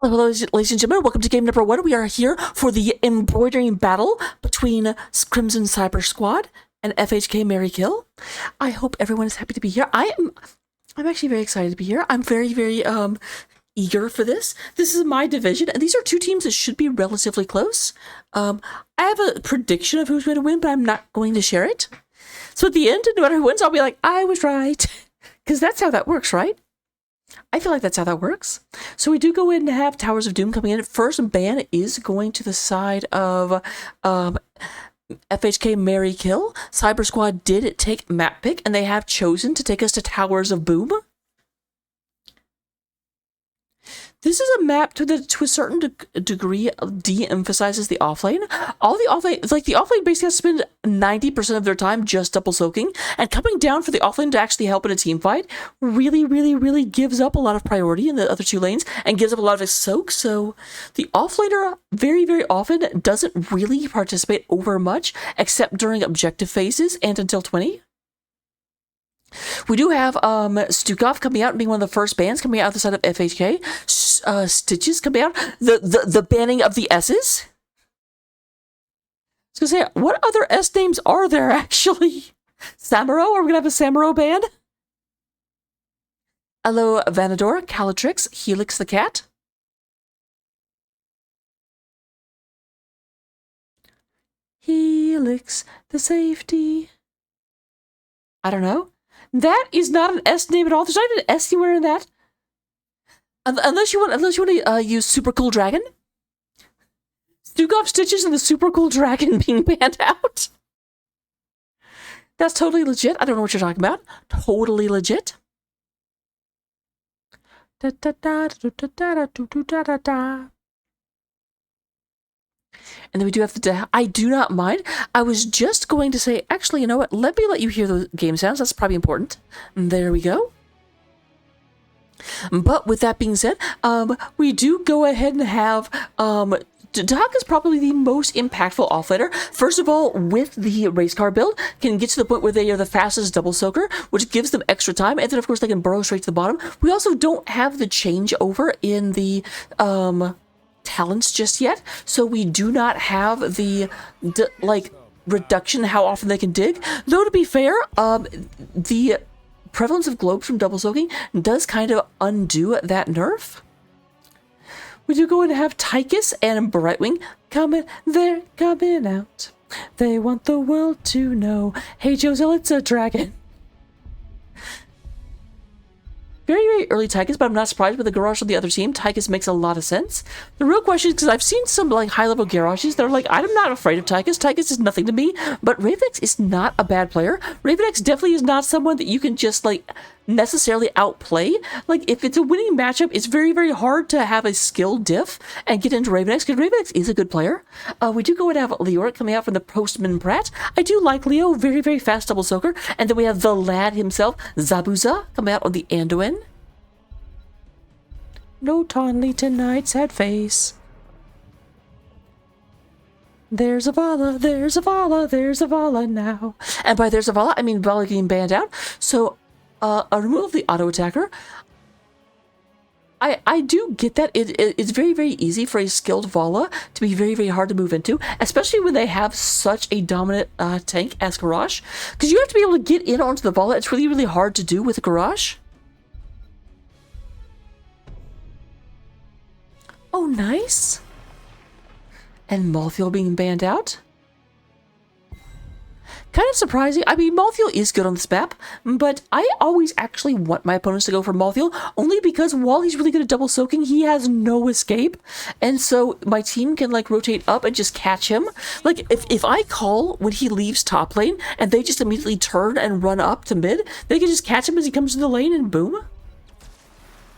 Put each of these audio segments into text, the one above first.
Hello, ladies and gentlemen. Welcome to game number 1. We are here for the embroidering battle between Crimson Cyber Squad and FHK Mary Kill. I hope everyone is happy to be here. I'm actually very excited to be here. I'm very eager for this. This is my division, and these are two teams that should be relatively close. I have a prediction of who's going to win, but I'm not going to share it. So at the end, no matter who wins, I'll be like, I was right. Because that's how that works, right? I feel like that's how that works. So we do go in and have Towers of Doom coming in. First ban is going to the side of FHK Mary Kill. Cyber Squad did take map pick, and they have chosen to take us to Towers of Boom. This is a map to a certain degree de-emphasizes the offlane. All the offlane, like the offlane basically has to spend 90% of their time just double soaking, and coming down for the offlane to actually help in a team fight really gives up a lot of priority in the other two lanes and gives up a lot of his soak. So the offlaner very often doesn't really participate over much except during objective phases and until 20. We do have Stukov coming out and being one of the first bans coming out the side of FHK. Stitches coming out. The banning of the S's. I was going to say, what other S names are there actually? Samuro? Are we going to have a Samuro ban? Hello, Vanador, Calatrix, Helix the cat. Helix, the safety. I don't know. That is not an S name at all. There's not even an S anywhere in that. Unless you want to use Super Cool Dragon. Stukov, Stitches, and the Super Cool Dragon being banned out. That's totally legit. I don't know what you're talking about. Totally legit. Da da da da da da da da da. And then we do have the I do not mind. I was just going to say, actually, you know what? Let me let you hear the game sounds. That's probably important. There we go. But with that being said, we do go ahead and have Doc is probably the most impactful offlaner. First of all, with the race car build, can get to the point where they are the fastest double soaker, which gives them extra time, and then of course they can burrow straight to the bottom. We also don't have the changeover in the talents just yet, so we do not have the reduction in how often they can dig. Though to be fair, the prevalence of globes from double soaking does kind of undo that nerf. We do go in and have Tychus and Brightwing coming. They're coming out. They want the world to know. Hey Josel, it's a dragon. Very early Tychus, but I'm not surprised with the garage on the other team. Tychus makes a lot of sense. The real question is, because I've seen some high-level garages that are like, I'm not afraid of Tychus. Tychus is nothing to me, but Ravenex is not a bad player. Ravenex definitely is not someone that you can just necessarily outplay. If it's a winning matchup, it's very hard to have a skill diff and get into Ravenex, because Ravenex is a good player. We do go and have Leoric coming out from the Postman Pratt. I do like Leo, very fast double soaker. And then we have the lad himself, Zabuza, coming out on the Anduin. No Tonley tonight, sad face. There's a Vala, there's a Vala, there's a Vala now. And by there's a Vala, I mean Vala getting banned out. So, a removal of the auto attacker. I do get that it's very easy for a skilled Vala to be very hard to move into, especially when they have such a dominant tank as Garage. Because you have to be able to get in onto the Vala. It's really hard to do with a Garage. Oh, nice. And Malthael being banned out. Kind of surprising. I mean, Malthael is good on this map, but I always actually want my opponents to go for Malthael, only because while he's really good at double soaking, he has no escape. And so my team can rotate up and just catch him. If I call when he leaves top lane and they just immediately turn and run up to mid, they can just catch him as he comes to the lane and boom.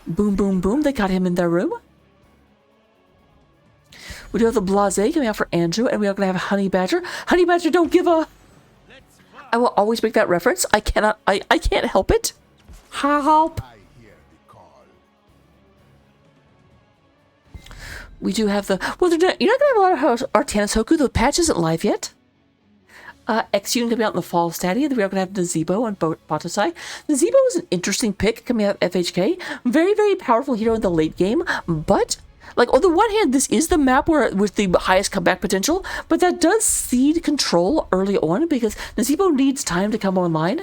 Boom. They got him in their room. We do have the Blase coming out for Andrew, and we are going to have Honey Badger. Honey Badger, don't give a... I will always make that reference. I can't help it. Help. We do have the... Well, you're not going to have a lot of Artanis Hoku. The patch isn't live yet. X-Unit coming out in the fall stadia. Then we are going to have Nazebo on Botosai. Nazebo is an interesting pick coming out of FHK. Very powerful hero in the late game, but... Like, on the one hand, this is the map where with the highest comeback potential, but that does cede control early on because Nazebo needs time to come online.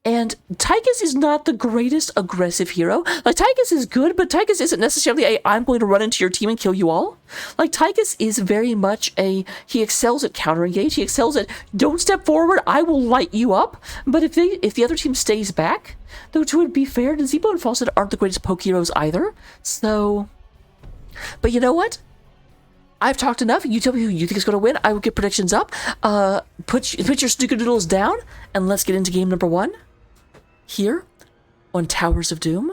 And Tychus is not the greatest aggressive hero. Like, Tychus is good, but Tychus isn't necessarily a, I'm going to run into your team and kill you all. Like, Tychus is very much a, he excels at counter engage. He excels at, don't step forward, I will light you up. But if the other team stays back, though to be fair, Nazebo and Fawcett aren't the greatest poke heroes either. So, but you know what? I've talked enough. You tell me who you think is going to win. I will get predictions up. Put your snickerdoodles down, and let's get into game number 1. Here on Towers of Doom.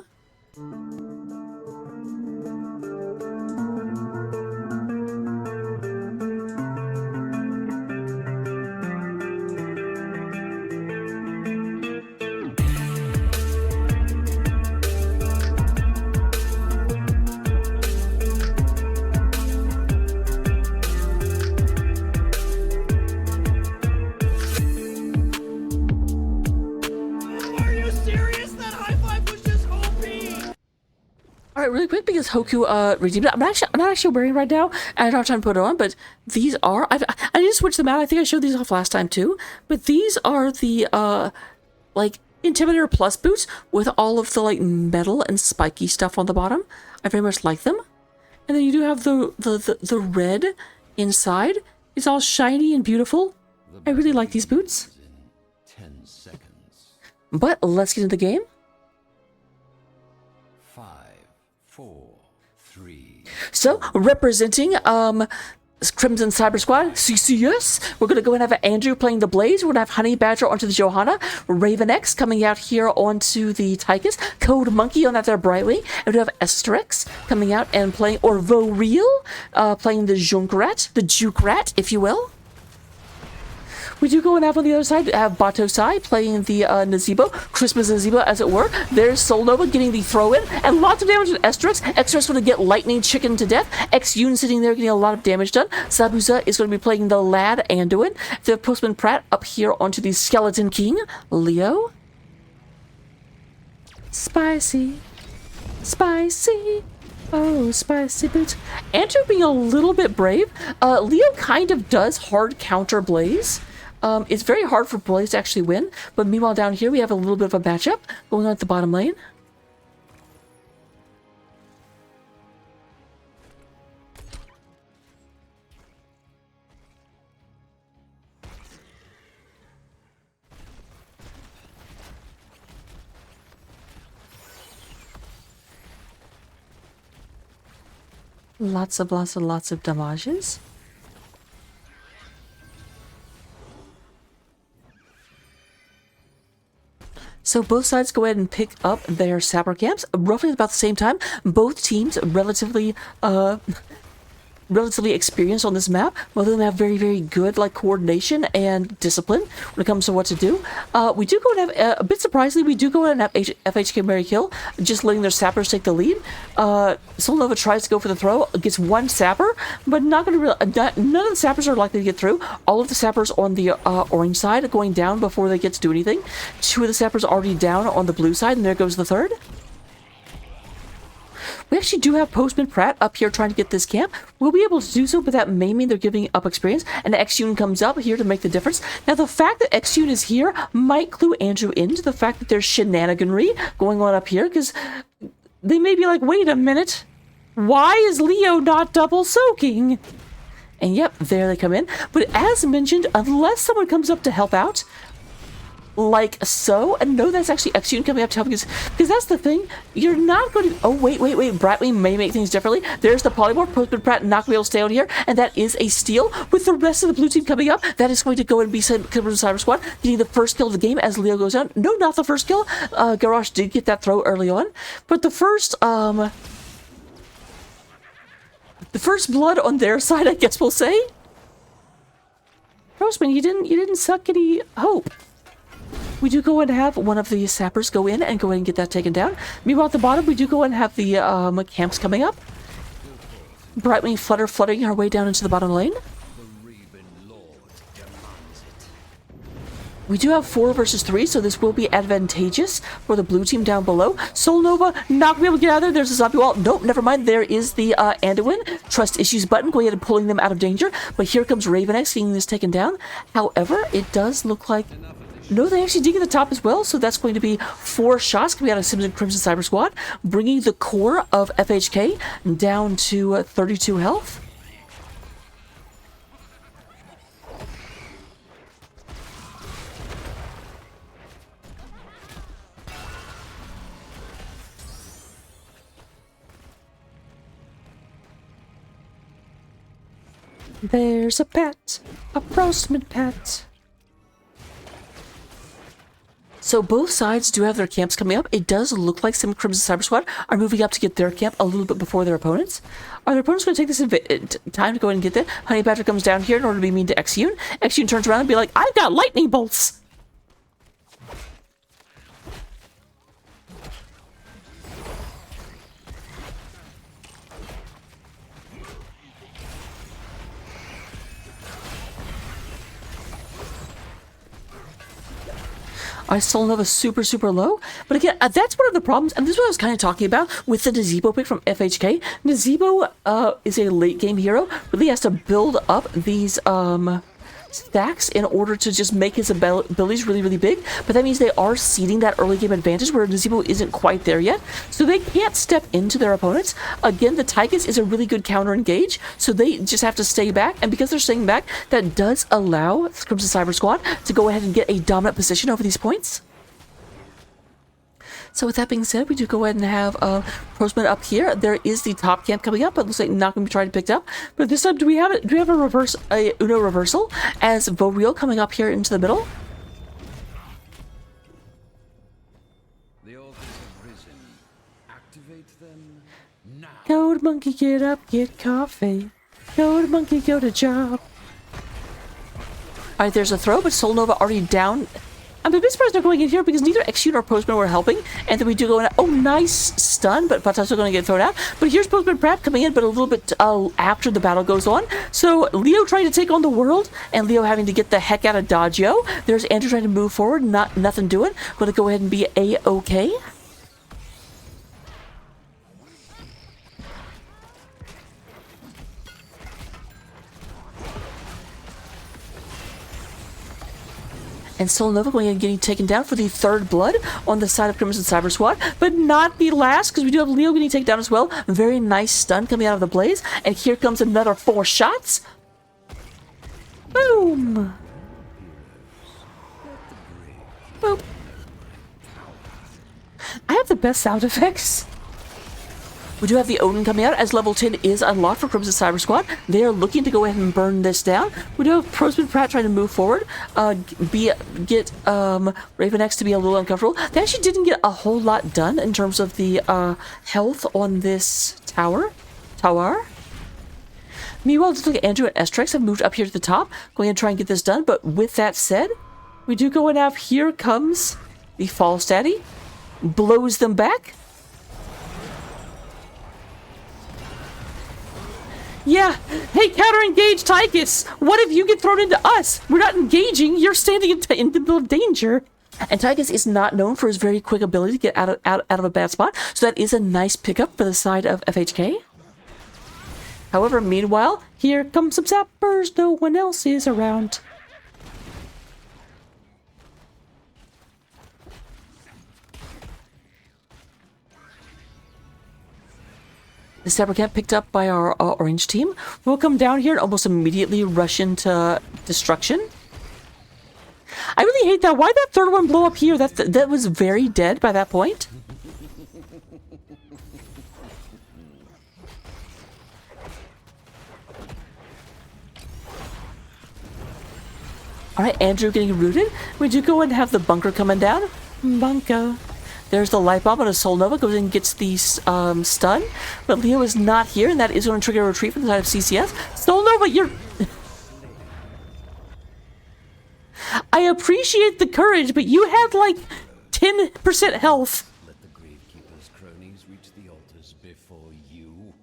Alright, really quick, because Hoku redeemed it. I'm not actually wearing it right now, and I don't have time to put it on, but these are, I need to switch them out. I think I showed these off last time too, but these are the, like, Intimidator Plus boots with all of the, like, metal and spiky stuff on the bottom. I very much like them. And then you do have the red inside. It's all shiny and beautiful. I really like these boots. 10 seconds. But let's get into the game. 5, 4, 3. So, representing Crimson Cyber Squad, CCS, we're going to go and have Andrew playing the Blaze. We're going to have Honey Badger onto the Johanna, Raven X coming out here onto the Tychus, Code Monkey on that there Brightwing, and we have Asterix coming out and playing, or Voreel, playing the Junkrat, the Juke-Rat, if you will. We do go and have on the other side, have Batosai playing the Nazebo, Christmas Nazebo as it were. There's Solnova getting the throw in, and lots of damage to Estrix. Estrix going to get lightning chicken to death. X-Yun sitting there getting a lot of damage done. Sabuza is going to be playing the Lad Anduin. The Postman Pratt up here onto the Skeleton King, Leo. Spicy, spicy. Oh, spicy boots. Andrew being a little bit brave. Leo kind of does hard counter Blaze. It's very hard for Blaze to actually win, but meanwhile down here we have a little bit of a matchup going on at the bottom lane. Lots of damages. So both sides go ahead and pick up their sapper camps roughly about the same time. Both teams relatively experienced on this map. Both of them have very, very good like coordination and discipline when it comes to what to do. We do go and have, a bit surprisingly, we do go and have FHK Mary Kill, just letting their sappers take the lead. Solnova tries to go for the throw, gets one sapper, but not going to none of the sappers are likely to get through. All of the sappers on the orange side are going down before they get to do anything. 2 of the sappers are already down on the blue side, and there goes the third. We actually do have Postman Pratt up here trying to get this camp. We'll be able to do so, but that may mean they're giving up experience. And X-Yun comes up here to make the difference. Now, the fact that X-Yun is here might clue Andrew into the fact that there's shenaniganry going on up here, because they may be like, wait a minute, why is Leo not double soaking? And yep, there they come in. But as mentioned, unless someone comes up to help out, like so, and no, that's actually X-Yun coming up to help, because that's the thing, you're not going to, oh wait, Brightwing may make things differently. There's the polymorph. Postman Pratt not going to be able to stay out here, and that is a steal. With the rest of the blue team coming up, that is going to go and be Cyber Squad getting the first kill of the game as Leo goes down. No, not the first kill. Garrosh did get that throw early on, but the first blood on their side, I guess we'll say. Postman, you didn't suck any hope. We do go and have one of the sappers go in and go in and get that taken down. Meanwhile, at the bottom, we do go and have the camps coming up. Brightwing fluttering her way down into the bottom lane. We do have 4 versus 3, so this will be advantageous for the blue team down below. Soul Nova not gonna be able to get out of there. There's a zombie wall. Nope, never mind. There is the Anduin trust issues button going ahead and pulling them out of danger. But here comes Raven X getting this taken down. However, it does look like... No, they actually dig at the top as well, so that's going to be 4 shots coming out of Sims and Crimson Cyber Squad, bringing the core of FHK down to 32 health. There's a pet, a Prostman pet. So both sides do have their camps coming up. It does look like some Crimson Cyber Squad are moving up to get their camp a little bit before their opponents. Are their opponents going to take this time to go ahead and get there? Honey Badger comes down here in order to be mean to Exune. Exune turns around and be like, I've got lightning bolts! I still have a super low, but again, that's one of the problems, and this is what I was kind of talking about with the Nazebo pick from FHK. Nazebo is a late game hero, really has to build up these stacks in order to just make his abilities really big, but that means they are ceding that early game advantage where Nazebo isn't quite there yet, so they can't step into their opponents. Again, the Tychus is a really good counter engage, so they just have to stay back, and because they're staying back, that does allow Crimson Cyber Squad to go ahead and get a dominant position over these points. So with that being said, we do go ahead and have Prostman up here. There is the top camp coming up, but it looks like not going to be trying to pick up. But this time, do we have a Uno reversal as Voreal coming up here into the middle? The altars have risen. Activate them now. Code monkey, get up, get coffee. Code monkey, go to job. Alright, there's a throw, but Soul Nova already down. I'm a bit surprised they're going in here because neither Exune or Postman were helping. And then we do go in. Oh, nice stun, but Pat's still going to get thrown out. But here's Postman Pratt coming in, but a little bit after the battle goes on. So Leo trying to take on the world, and Leo having to get the heck out of Dodgeo. There's Andrew trying to move forward, nothing doing. Going to go ahead and be A-okay. And Soul Nova going and getting taken down for the 3rd blood on the side of Crimson Cyber Squad, but not the last, because we do have Leo getting taken down as well. Very nice stun coming out of the blaze, and here comes another 4 shots. Boom! Boop. I have the best sound effects. We do have the Odin coming out as level 10 is unlocked for Crimson Cyber Squad. They are looking to go ahead and burn this down. We do have Prostman Pratt trying to move forward, get Raven X to be a little uncomfortable. They actually didn't get a whole lot done in terms of the health on this tower. Meanwhile, just look at Andrew and Estrex have moved up here to the top, going to try and get this done. But with that said, we do go and have here comes the False Daddy, blows them back. Yeah, hey, counter-engage Tychus! What if you get thrown into us? We're not engaging, you're standing in the middle of danger. And Tychus is not known for his very quick ability to get out of a bad spot, so that is a nice pickup for the side of FHK. However, meanwhile, here comes some sappers, no one else is around. The Sapper camp picked up by our orange team will come down here and almost immediately rush into destruction. I really hate that. Why'd that 3rd one blow up here? That was very dead by that point. Alright, Andrew getting rooted. We do go and have the bunker coming down. Bunker. There's the light bomb on a Soul Nova, goes in and gets the stun, but Leo is not here, and that is going to trigger a retreat from the side of CCS. Soul Nova, you're... I appreciate the courage, but you had like 10% health. Let the Gravekeeper's cronies reach the altars before you.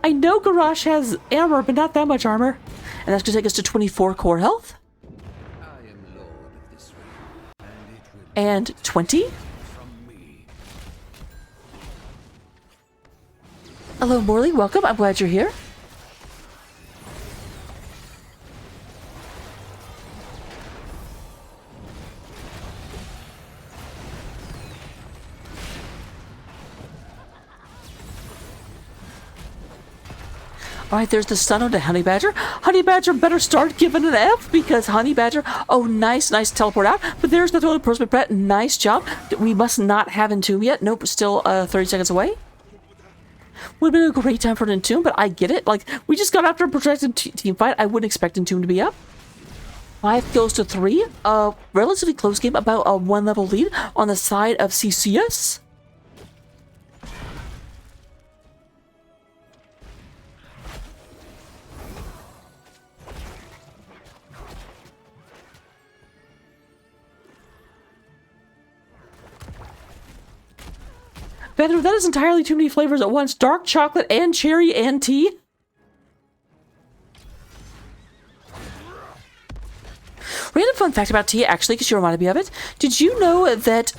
I know Garrosh has armor, but not that much armor. And that's going to take us to 24 core health. I am Lord And 20. Hello, Morley. Welcome. I'm glad you're here. All right, there's the stun on the Honey Badger. Honey Badger better start giving an F because Honey Badger, oh, nice teleport out. But there's the total person, Brett. Nice job. We must not have Entomb yet. Nope, still 30 seconds away. Would have been a great time for an Entomb, but I get it. Like, we just got after a projected team fight. I wouldn't expect Entomb to be up. 5 kills to 3. Relatively close game, about a 1 level lead on the side of CCS. Better, that is entirely too many flavors at once. Dark chocolate and cherry and tea. Random fun fact about tea, actually, because you reminded me of it. Did you know that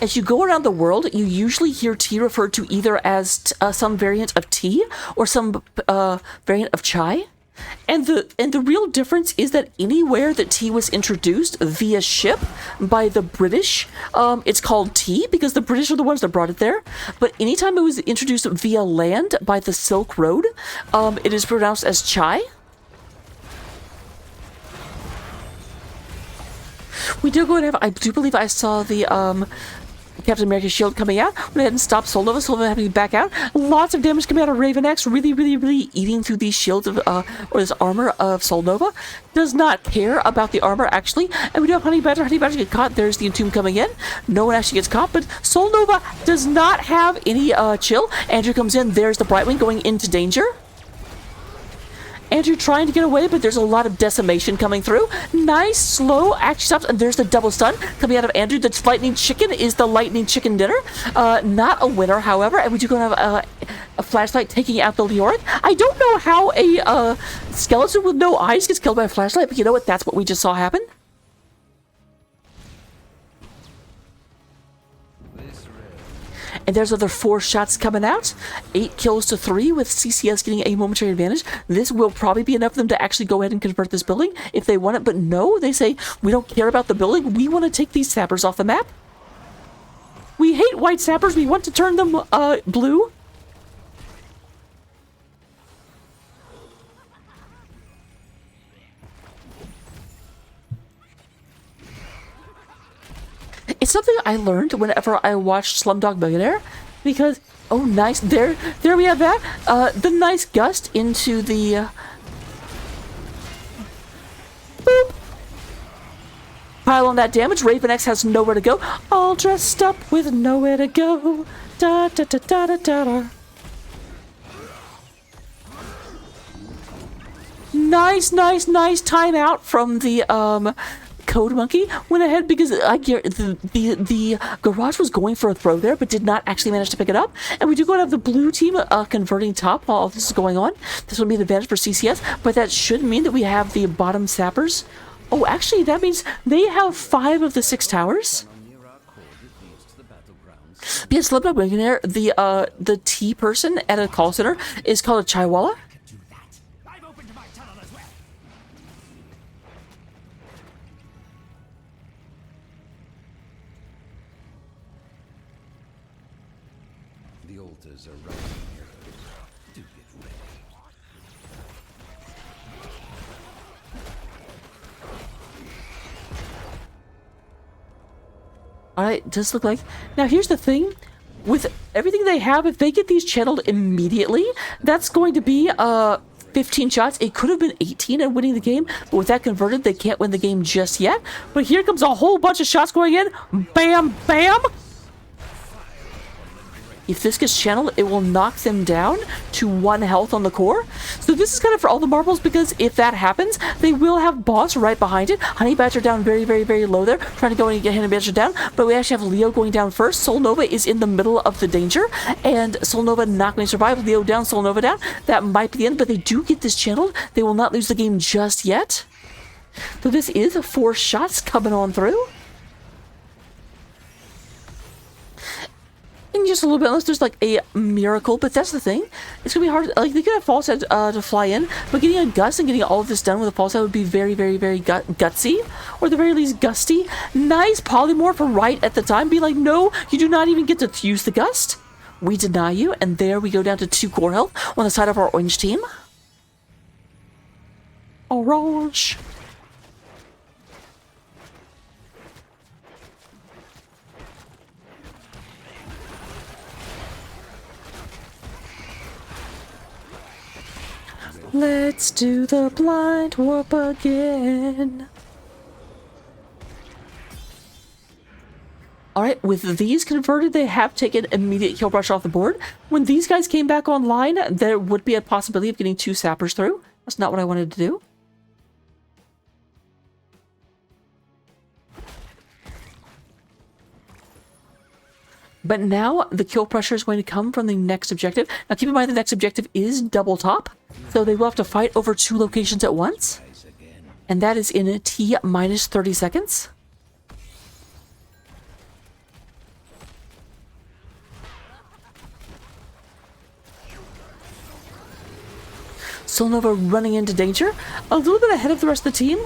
as you go around the world, you usually hear tea referred to either as some variant of tea or some variant of chai? And the real difference is that anywhere that tea was introduced via ship by the British, it's called tea because the British are the ones that brought it there. But anytime it was introduced via land by the Silk Road, it is pronounced as chai. We do go and have, I do believe I saw the Captain America shield coming out. Went ahead and stopped Soul Nova. Soul Nova having to back out. Lots of damage coming out of Raven X. Really eating through these shields of, or this armor of Soul Nova. Does not care about the armor, actually. And we do have Honey Badger. Honey Badger get caught. There's the Entomb coming in. No one actually gets caught, but Soul Nova does not have any chill. Andrew comes in. There's the Brightwing going into danger. Andrew trying to get away, but there's a lot of decimation coming through. Nice, slow, actually stops, and there's the double stun coming out of Andrew. The lightning chicken is the lightning chicken dinner. Not a winner, however, and we do go have a flashlight taking out the Leoric. I don't know how a skeleton with no eyes gets killed by a flashlight, but you know what? That's what we just saw happen. And there's other 4 shots coming out. 8 kills to 3 with CCS getting a momentary advantage. This will probably be enough for them to actually go ahead and convert this building if they want it. But no, they say, we don't care about the building. We want to take these sappers off the map. We hate white sappers. We want to turn them blue. It's something I learned whenever I watched Slumdog Millionaire, because, oh nice, there we have that, the nice gust into the, boop. Pile on that damage. Raven X has nowhere to go, all dressed up with nowhere to go, da da da da da da. Nice timeout from the, Code Monkey went ahead because I the garage was going for a throw there, but did not actually manage to pick it up. And we do go to have the blue team converting top while all this is going on. This will be an advantage for CCS, but that should mean that we have the bottom sappers. Oh, actually, that means they have 5 of the 6 towers. Yes, Slipknot Millionaire, the T person at a call center is called a Chaiwala. The altars are rising here. Do get ready. Alright, does look like... Now here's the thing. With everything they have, if they get these channeled immediately, that's going to be 15 shots. It could have been 18 and winning the game, but with that converted, they can't win the game just yet. But here comes a whole bunch of shots going in. Bam, bam! If this gets channeled, it will knock them down to 1 health on the core. So this is kind of for all the marbles, because if that happens, they will have boss right behind it. Honey Badger down very low there, trying to go and get Honey Badger down. But we actually have Leo going down first. Soul Nova is in the middle of the danger, and Soul Nova not going to survive. Leo down, Soul Nova down. That might be the end, but they do get this channeled. They will not lose the game just yet. So this is 4 shots coming on through. in just a little bit, unless there's like a miracle. But that's the thing. It's gonna be hard. Like they could have false head to fly in, but getting a gust and getting all of this done with a false head would be very, very, very gutsy, or at the very least gusty. Nice polymorph right at the time. Be like, no, you do not even get to use the gust. We deny you, and there we go down to 2 core health on the side of our orange team. Orange. Let's do the blind warp again. Alright, with these converted, they have taken immediate kill brush off the board. When these guys came back online, there would be a possibility of getting 2 sappers through. That's not what I wanted to do. But now the kill pressure is going to come from the next objective. Now keep in mind the next objective is double top, so they will have to fight over 2 locations at once. And that is in T minus 30 seconds. Solnova running into danger. A little bit ahead of the rest of the team.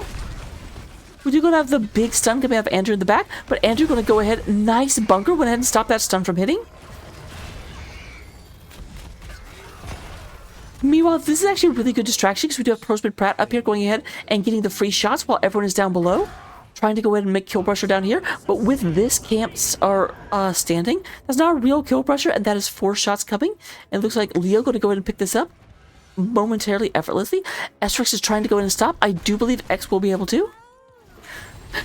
We do going to have the big stun coming out of Andrew in the back, but Andrew going to go ahead. Nice bunker. Went ahead and stop that stun from hitting. Meanwhile, this is actually a really good distraction because we do have Prospered Pratt up here going ahead and getting the free shots while everyone is down below. Trying to go ahead and make kill pressure down here, but with this camps are standing. That's not a real kill pressure, and that is 4 shots coming. It looks like Leo going to go ahead and pick this up momentarily, effortlessly. Estrix is trying to go in and stop. I do believe X will be able to.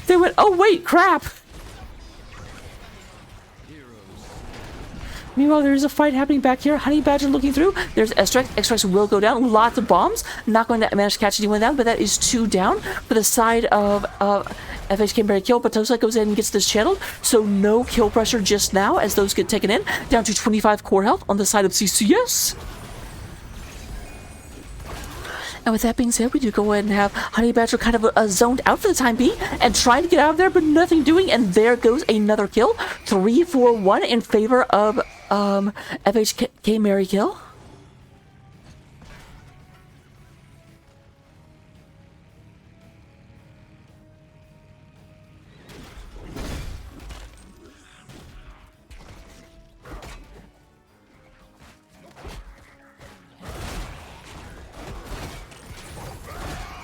They went, oh wait, crap! Meanwhile, there is a fight happening back here. Honey Badger looking through. There's Estrix. Estrix will go down. Lots of bombs. Not going to manage to catch anyone down, but that is 2 down for the side of FHK Mary Kill. But Tosa goes in and gets this channeled. So no kill pressure just now as those get taken in. Down to 25 core health on the side of CCS. And with that being said, we do go ahead and have Honey Badger kind of zoned out for the time being and trying to get out of there, but nothing doing. And there goes another kill. 3-4-1 in favor of FHK Mary Kill.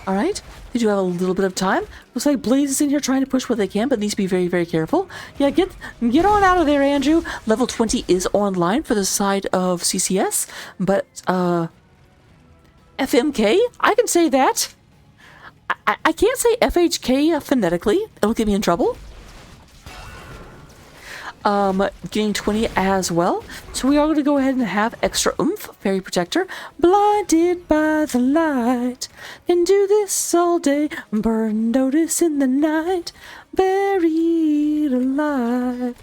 Alright, they do have a little bit of time. Looks like Blaze is in here trying to push what they can, but needs to be very, very careful. Yeah, get on out of there, Andrew. Level 20 is online for the side of CCS, but FMK, I can say that. I can't say FHK phonetically. It'll get me in trouble. Getting 20 as well. So we are going to go ahead and have extra oomph. Fairy Protector. Blinded by the light. Can do this all day. Burn notice in the night. Buried alive.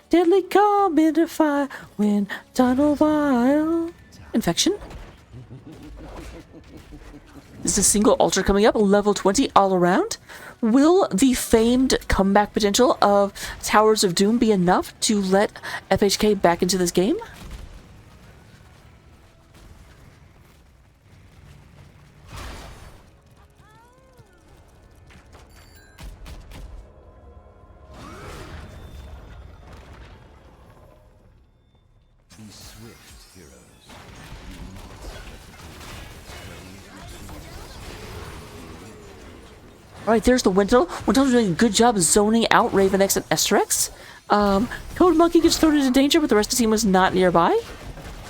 Deadly calm in a fire. When tunnel vile. Infection. This is a single altar coming up. Level 20 all around. Will the famed comeback potential of Towers of Doom be enough to let FHK back into this game? These swift heroes. Alright, there's the Wintel. Wintel's doing a good job zoning out Raven X and Estrix. Code Monkey gets thrown into danger, but the rest of the team was not nearby.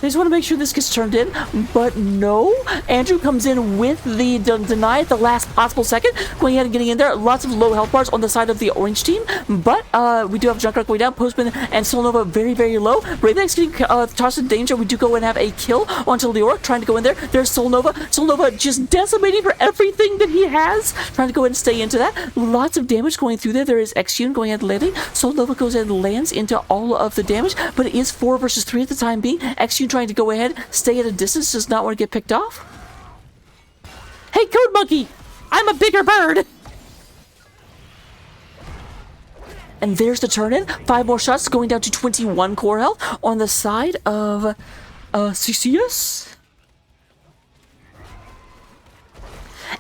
They just want to make sure this gets turned in, but no. Andrew comes in with the deny at the last possible second, going ahead and getting in there. Lots of low health bars on the side of the orange team, but we do have Junkrat going down, Postman and Solnova very, very low. Ravex getting tossed in danger. We do go and have a kill onto Leoric, trying to go in there. There's Solnova. Solnova just decimating for everything that he has, trying to go ahead and stay into that. Lots of damage going through there. There is Xune going ahead and landing. Solnova goes ahead and lands into all of the damage, but it is 4 versus 3 at the time being. Xune trying to go ahead, stay at a distance, does not want to get picked off. Hey, Code Monkey! I'm a bigger bird! And there's the turn in. 5 more shots going down to 21 core health on the side of CCS.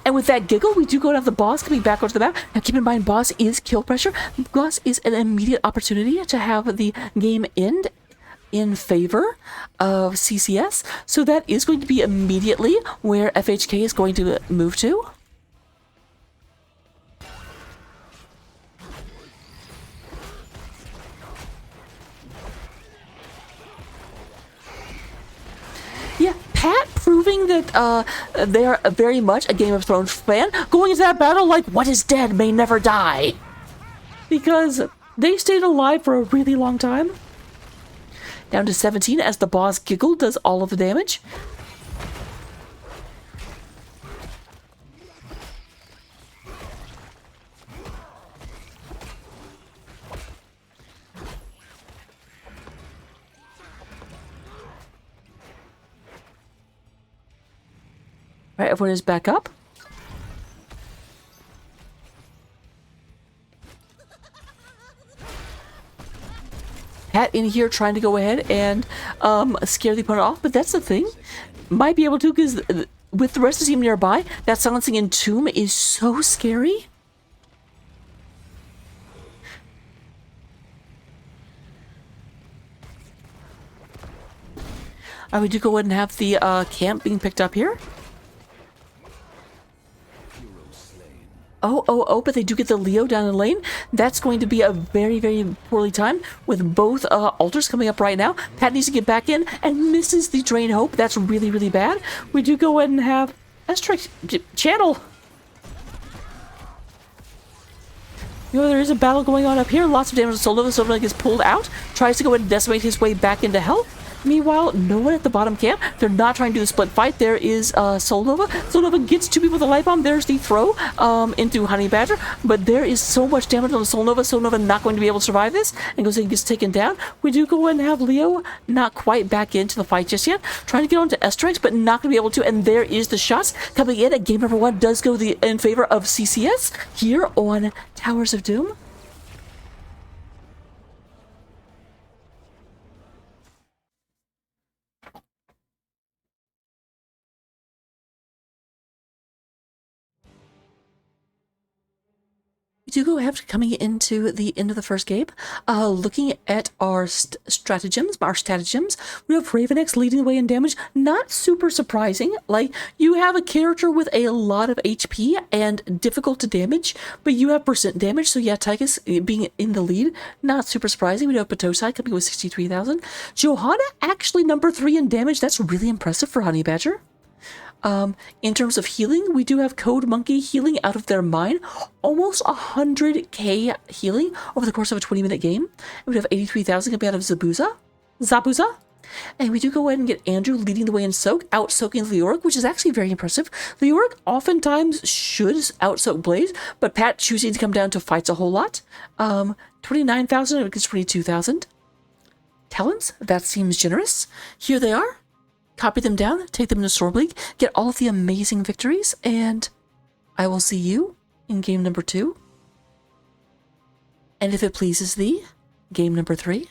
And with that giggle, we do go to have the boss coming back onto the map. Now keep in mind, boss is kill pressure. Boss is an immediate opportunity to have the game end in favor of CCS. So that is going to be immediately where FHK is going to move to. Yeah, Pat proving that they are very much a Game of Thrones fan, going into that battle like what is dead may never die. Because they stayed alive for a really long time. Down to 17 as the boss giggle does all of the damage. All right, everyone is back up. Pat in here trying to go ahead and scare the opponent off, but that's the thing. Might be able to, because with the rest of the team nearby, that silencing Entomb is so scary. We do go ahead and have the camp being picked up here. Oh, but they do get the Leo down the lane. That's going to be a very, very poorly timed with both altars coming up right now. Pat needs to get back in and misses the Drain Hope. That's really, really bad. We do go ahead and have Astrix channel. You know, there is a battle going on up here. Lots of damage to Solnova. Solnova gets pulled out. Tries to go ahead and decimate his way back into health. Meanwhile, no one at the bottom camp. They're not trying to do the split fight. There is Solnova. Solnova gets 2 people with a light bomb. There's the throw into Honey Badger. But there is so much damage on Solnova. Solnova not going to be able to survive this. And goes and gets taken down. We do go ahead and have Leo not quite back into the fight just yet. Trying to get onto Estrix, but not going to be able to. And there is the shots coming in. At game number 1 does go in favor of CCS here on Towers of Doom. do go have coming into the end of the first game, looking at our stratagems, we have Ravenex leading the way in damage. Not super surprising. Like, you have a character with a lot of HP and difficult to damage, but you have percent damage, so yeah, Tychus being in the lead, not super surprising. We have Patosai coming with 63,000. Johanna actually number 3 in damage. That's really impressive for Honey Badger. In terms of healing, we do have Code Monkey healing out of their mind, almost 100k healing over the course of a 20-minute game. And we have 83,000 coming out of Zabuza. And we do go ahead and get Andrew leading the way in Soak, out-soaking Leoric, which is actually very impressive. Leoric oftentimes should out-soak Blaze, but Pat choosing to come down to fights a whole lot. 29,000 against 22,000. Talents, that seems generous. Here they are. Copy them down, take them to Storm League, get all of the amazing victories, and I will see you in game number 2. And if it pleases thee, game number 3.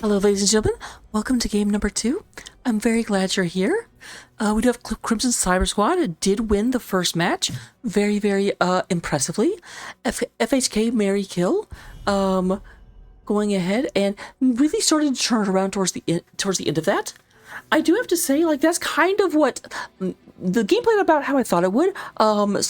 Hello, ladies and gentlemen. Welcome to game number 2. I'm very glad you're here. We do have Crimson Cyber Squad. It did win the first match very, very impressively. FHK Mary Kill going ahead and really started to turn it around towards the end of that. I do have to say, like, that's kind of what the game played about how I thought it would. Crimson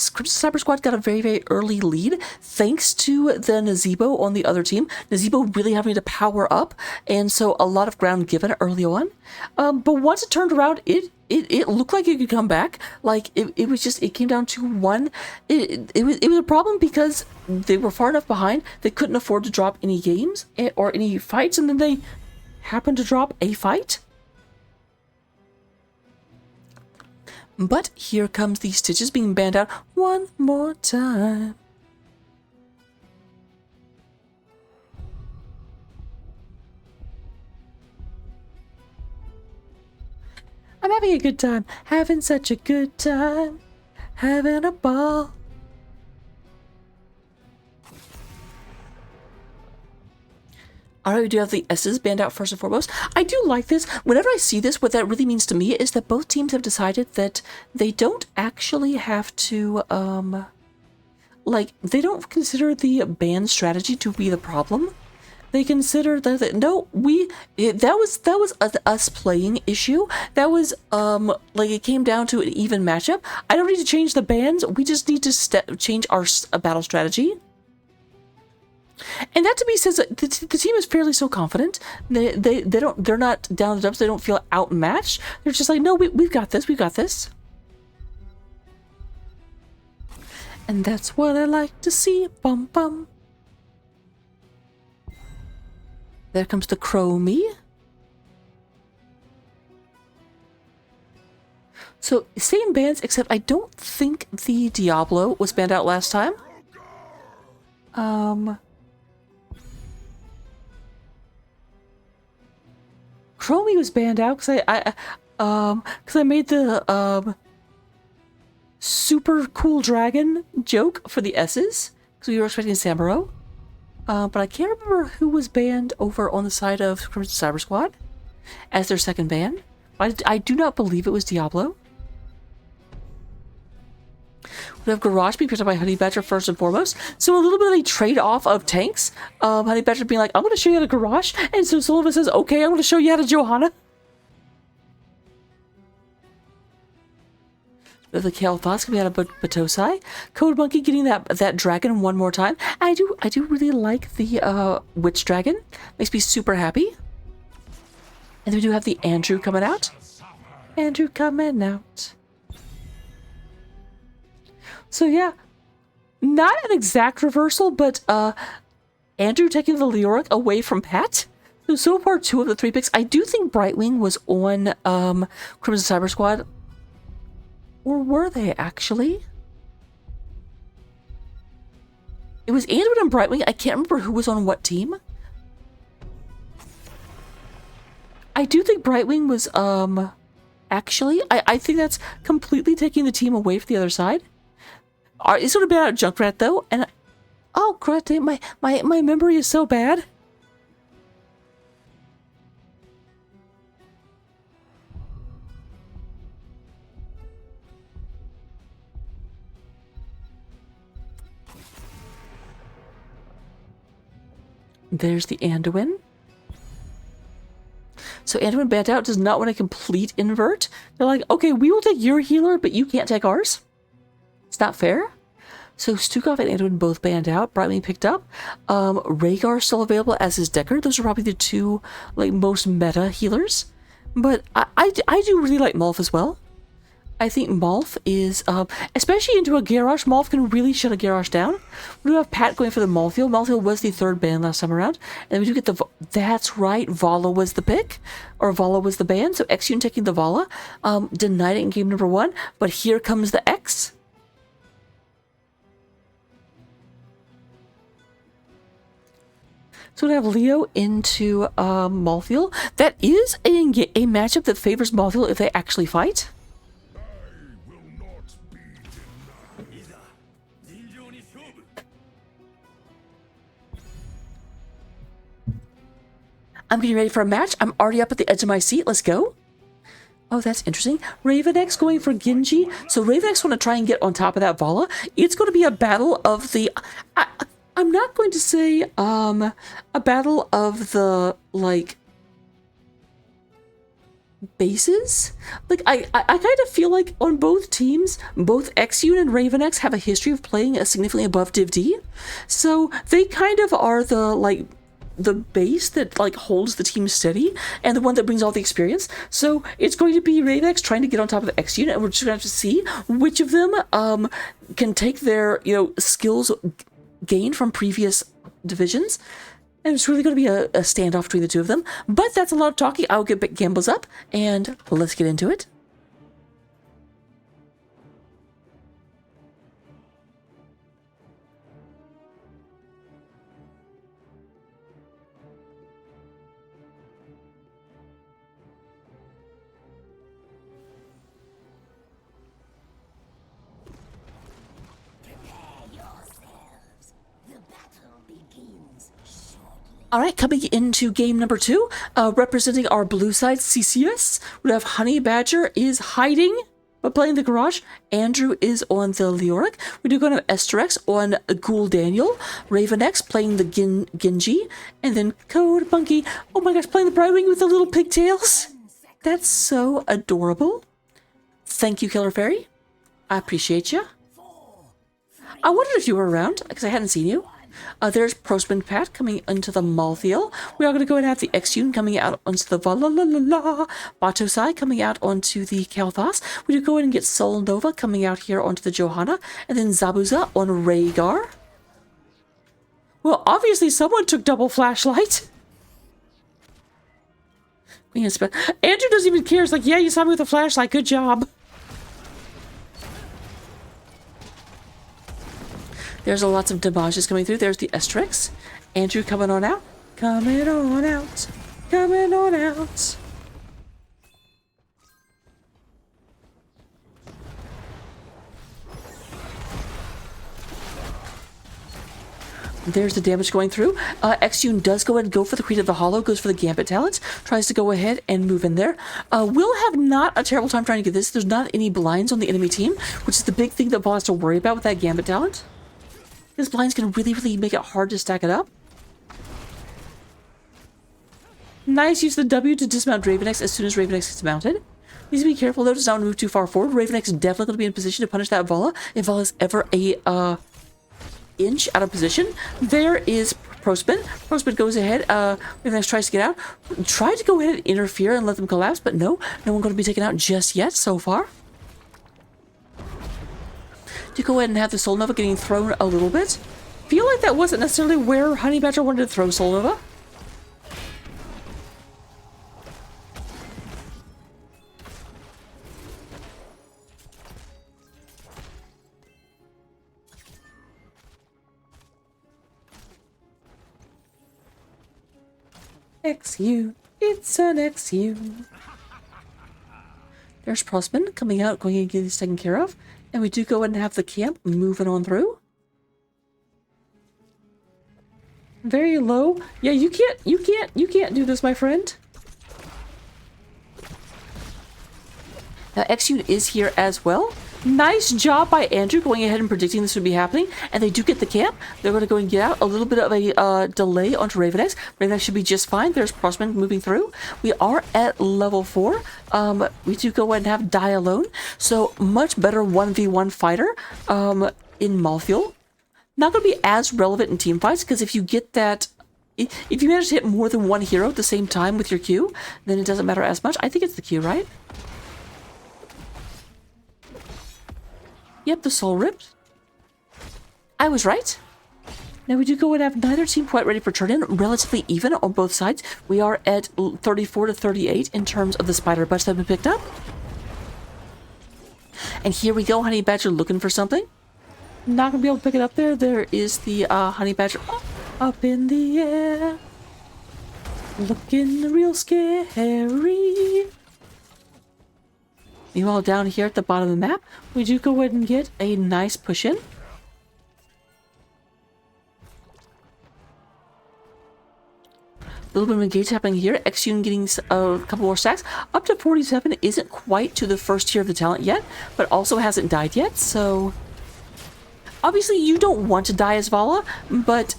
Cyber Squad got a very, very early lead thanks to the Nazebo on the other team. Nazebo really having to power up, and so a lot of ground given early on. But once it turned around, it looked like it could come back. Like, it was just, it came down to one. It was a problem because they were far enough behind, they couldn't afford to drop any games or any fights, and then they happened to drop a fight. But here comes the Stitches being banned out one more time. I'm having a good time, having such a good time, having a ball. Alright, we do have the S's banned out first and foremost. I do like this. Whenever I see this, what that really means to me is that both teams have decided that they don't actually have to, like, they don't consider the ban strategy to be the problem. They consider that, no, that was an us playing issue. That was, like, it came down to an even matchup. I don't need to change the bans. We just need to change our battle strategy. And that to me says that the team is fairly so confident. They're not down the dumps. They don't feel outmatched. They're just like, no, we've got this. We've got this. And that's what I like to see. Bum bum. There comes the Chromie. So same bans, except I don't think the Diablo was banned out last time. Chromie was banned out because I made the super cool dragon joke for the S's because we were expecting Samuro. But I can't remember who was banned over on the side of Crimson Cyber Squad as their second ban. I do not believe it was Diablo. We have Garage being picked up by Honey Badger first and foremost. So a little bit of a trade-off of tanks. Honey Badger being like, I'm going to show you how to Garage. And so Sullivan says, okay, I'm going to show you how to Johanna. We have the Kale Thoughts coming out of Batosai. Code Monkey getting that dragon one more time. I do really like the Witch Dragon. Makes me super happy. And then we do have the Andrew coming out. Andrew coming out. So yeah, not an exact reversal, but Andrew taking the Leoric away from Pat. So far, 2 of the 3 picks. I do think Brightwing was on Crimson Cyber Squad. Or were they actually? It was Andrew and Brightwing. I can't remember who was on what team. I do think Brightwing was actually. I think that's completely taking the team away from the other side. It's sort of bad out Junkrat though, and oh crap! My memory is so bad. There's the Anduin. So Anduin banned out does not want a complete invert. They're like, okay, we will take your healer, but you can't take ours. It's not fair. So Stukov and Anduin both banned out. Brightwing picked up. Rhaegar still available as his Decker. Those are probably the 2 like most meta healers. But I do really like Malf as well. I think Malf is, especially into a Garrosh, Malf can really shut a Garrosh down. We do have Pat going for the Malthael. Malthael was the 3rd ban last time around. And we do get the, that's right, Vala was the pick. Or Vala was the ban. So Exune taking the Vala. Denied it in game number 1. But here comes the X. So we have Leo into Malthael. That is a matchup that favors Malthael if they actually fight. I'm getting ready for a match. I'm already up at the edge of my seat. Let's go. Oh, that's interesting. Ravenex going for Genji. So Ravenex want to try and get on top of that Vala. It's going to be a battle of the... I'm not going to say a battle of the, like, bases. Like, I kind of feel like on both teams, both Xune and Ravenex have a history of playing a significantly above Div D. So they kind of are the, like, the base that, like, holds the team steady and the one that brings all the experience. So it's going to be Ravenex trying to get on top of Xune, and we're just going to have to see which of them can take their, you know, skills gained from previous divisions. And it's really going to be a standoff between the two of them. But that's a lot of talking. I'll get Gambles up, and let's get into it. All right, coming into game number 2, representing our blue side, CCS, we have Honey Badger is hiding, but playing the garage. Andrew is on the Leoric. We do go to Esterex on Ghoul Daniel. Ravenex playing the Genji. And then Code Monkey, oh my gosh, playing the Brightwing with the little pigtails. That's so adorable. Thank you, Killer Fairy. I appreciate you. I wondered if you were around, because I hadn't seen you. There's Prostman Pat coming into the Malthiel. We are going to go and have the Xune coming out onto the Valalalala. Batosai coming out onto the Kalthas. We do go in and get Sol Nova coming out here onto the Johanna. And then Zabuza on Rhaegar. Well, obviously someone took double flashlight. Andrew doesn't even care. It's like, yeah, you saw me with a flashlight. Good job. There's lots of damages coming through. There's the Estrix. Andrew coming on out. Coming on out. Coming on out. There's the damage going through. Xune does go ahead and go for the Queen of the Hollow, goes for the Gambit talents, tries to go ahead and move in there. Will have not a terrible time trying to get this. There's not any blinds on the enemy team, which is the big thing that Paul has to worry about with that Gambit talent. This blinds can really make it hard to stack it up. Nice use of the W to dismount Ravenex as soon as Ravenex gets mounted. Needs to be careful though, does not move too far forward. Ravenex is definitely going to be in position to punish that Vala if Vala is ever a inch out of position. There is Prostman. Prostman goes ahead. Ravenex tries to get out. Tried to go ahead and interfere and let them collapse, but no one going to be taken out just yet so far. To go ahead and have the Soul Nova getting thrown a little bit. Feel like that wasn't necessarily where Honey Badger wanted to throw Soul Nova. XU, it's an XU. There's Prostman coming out, going to get these taken care of. And we do go ahead and have the camp moving on through. Very low. Yeah, you can't do this, my friend. Now, Xune is here as well. Nice job by Andrew going ahead and predicting this would be happening. And they do get the camp. They're going to go and get out. A little bit of a delay onto Ravenex. Ravenex should be just fine. There's Prostman moving through. We are at level 4. We do go ahead and have Die Alone. So much better 1v1 fighter in Malthiel. Not going to be as relevant in team fights because if you get that... If you manage to hit more than one hero at the same time with your Q, then it doesn't matter as much. I think it's the Q, right? Yep, the soul ripped. I was right. Now we do go and have neither team quite ready for turn-in. Relatively even on both sides. We are at 34 to 38 in terms of the spider butts that have been picked up. And here we go, Honey Badger looking for something. Not gonna be able to pick it up there. There is the Honey Badger up in the air. Looking real scary. Meanwhile, down here at the bottom of the map, we do go ahead and get a nice push in. little bit of engage happening here. Exune getting a couple more stacks. Up to 47 isn't quite to the first tier of the talent yet, but also hasn't died yet, so... Obviously, you don't want to die as Vala, but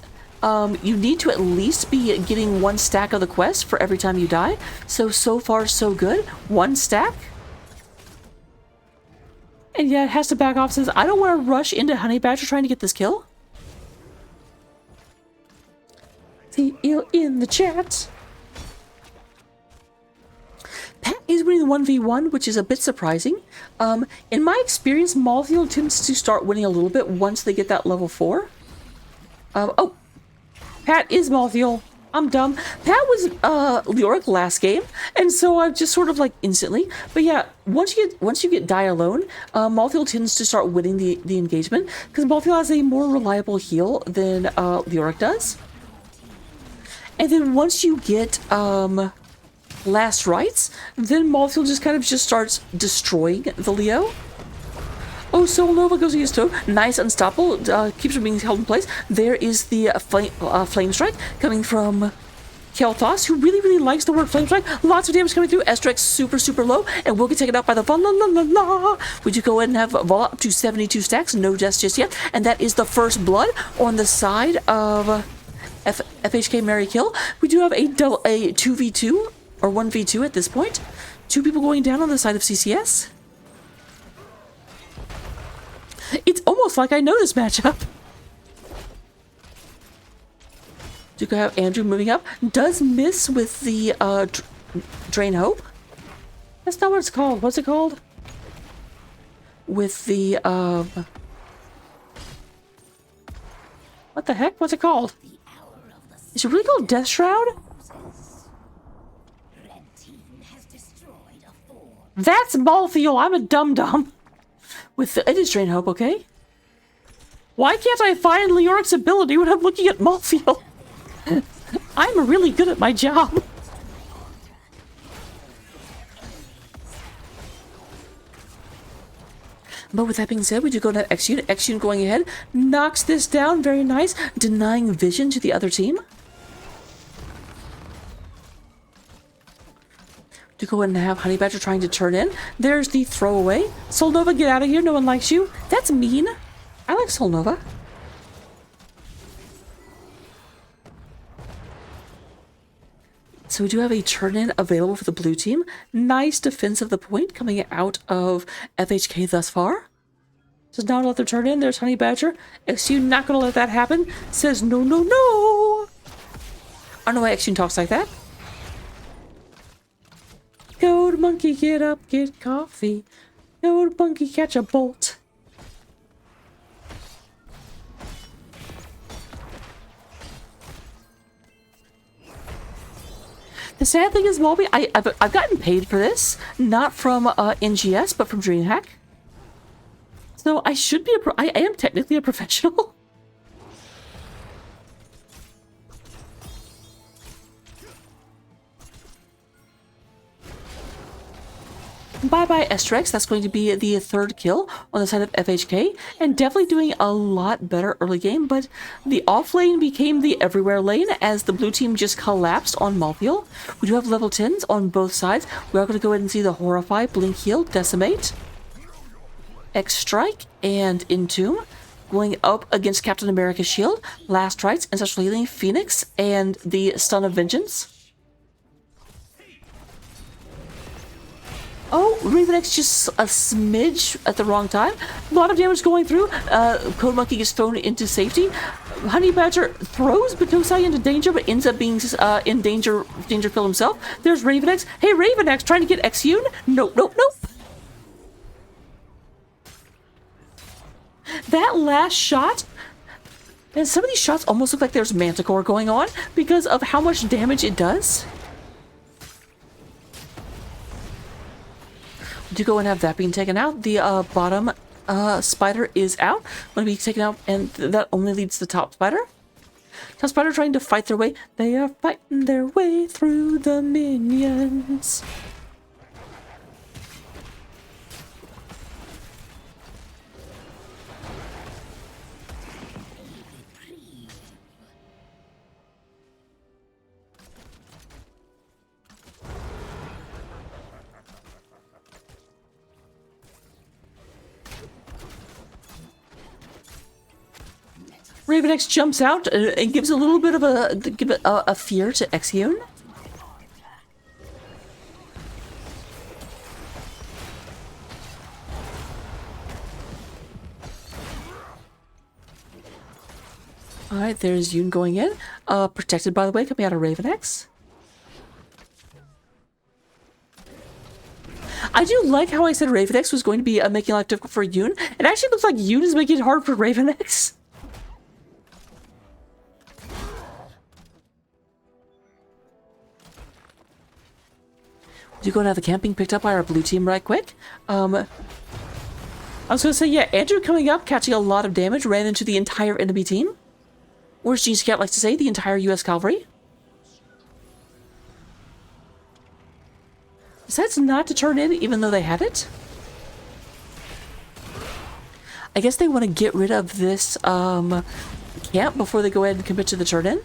you need to at least be getting 1 stack of the quest for every time you die. So far, so good. 1 stack. And yeah, it has to back off, says, I don't want to rush into Honey Badger trying to get this kill. The eel in the chat. Pat is winning the 1v1, which is a bit surprising. In my experience, Malthael tends to start winning a little bit once they get that level 4. Oh, Pat is Malthael. I'm dumb. Pat was Leoric last game, and so I just sort of like instantly. But yeah, once you get die alone, Malthael tends to start winning the engagement because Malthael has a more reliable heal than Leoric does. And then once you get last rites, then Malthael just kind of starts destroying the Leo. Oh, Soul Nova goes against Toad. Nice, unstoppable. Keeps from being held in place. There is the Flame Strike coming from Kel'Thas, who really likes the word Flame Strike. Lots of damage coming through. Estrex super low, and will get taken out by the Vala. Would you go ahead and have Vala up to 72 stacks? No deaths just yet. And that is the first blood on the side of FHK Mary Kill. We do have a 2v2 or 1v2 at this point. 2 people going down on the side of CCS. It's almost like I know this matchup. Do you have Andrew moving up? Does miss with the Drain Hope. That's not what it's called. What's it called? With the what the heck? What's it called? Is it really called Death Shroud? That's Malthael. I'm a dum-dum. With the... It is Drain Hope, okay? Why can't I find Leoric's ability when I'm looking at Malthael? I'm really good at my job. But with that being said, we do go to Exune. Exune going ahead. Knocks this down. Very nice. Denying vision to the other team. To go ahead and have Honey Badger trying to turn in. There's the throwaway. Soul Nova, get out of here. No one likes you. That's mean. I like Soul Nova. So we do have a turn-in available for the blue team. Nice defense of the point coming out of FHK thus far. Does not let them turn in. There's Honey Badger. Exune not going to let that happen. Says no. I don't know why Exune talks like that. Go monkey, get up, get coffee. Go monkey, catch a bolt. The sad thing is, Malby, I've gotten paid for this, not from NGS, but from DreamHack. So I should be I am technically a professional. Bye-bye, Estrex. That's going to be the 3rd kill on the side of FHK, and definitely doing a lot better early game, but the off lane became the everywhere lane as the blue team just collapsed on Malthael. We do have level 10s on both sides. We are going to go ahead and see the Horrify, Blink Heal, Decimate, X-Strike, and Entomb. Going up against Captain America's shield, Last Rites, Ancestral Healing, Phoenix, and the Stun of Vengeance. Oh, Ravenex just a smidge at the wrong time. A lot of damage going through. Code Monkey gets thrown into safety. Honey Badger throws Batosai into danger, but ends up being in danger field himself. There's Ravenex. Hey, Ravenex, trying to get Exune? Nope. That last shot... And some of these shots almost look like there's Manticore going on because of how much damage it does. To go and have that being taken out. The bottom spider is out. Going to be taken out, and that only leads the top spider. Top spider trying to fight their way. They are fighting their way through the minions. Raven X jumps out and gives a little bit of a fear to Exion. Alright, there's Yoon going in. Protected, by the way, coming out of Raven X. I do like how I said Raven X was going to be making life difficult for Yoon. It actually looks like Yoon is making it hard for Raven X. Do go and have the camping picked up by our blue team right quick. I was going to say, yeah, Andrew coming up, catching a lot of damage, ran into the entire enemy team. Or as Gene Scout likes to say, the entire US Cavalry. Decides not to turn in, even though they had it. I guess they want to get rid of this camp before they go ahead and commit to the turn in.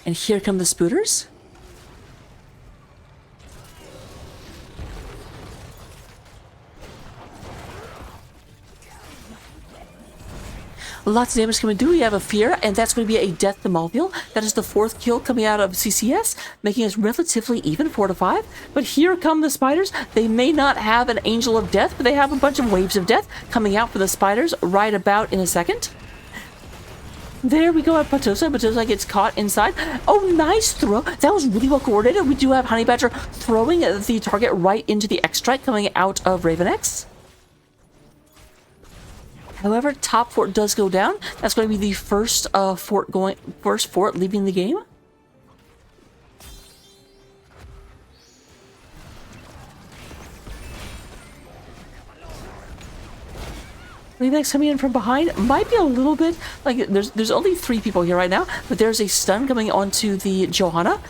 And here come the Spooters. Lots of damage coming through. We have a Fear, and that's going to be a Death to Malviel. That is the 4th kill coming out of CCS, making us relatively even, 4 to 5. But here come the Spiders. They may not have an Angel of Death, but they have a bunch of Waves of Death coming out for the Spiders right about in a second. There we go at Patosa. Patosa gets caught inside. Oh, nice throw. That was really well coordinated. We do have Honey Badger throwing the target right into the X-Strike coming out of Raven X. However, top fort does go down. That's going to be the first fort leaving the game. Raven X coming in from behind might be a little bit like there's only 3 people here right now, but there's a stun coming onto the Johanna.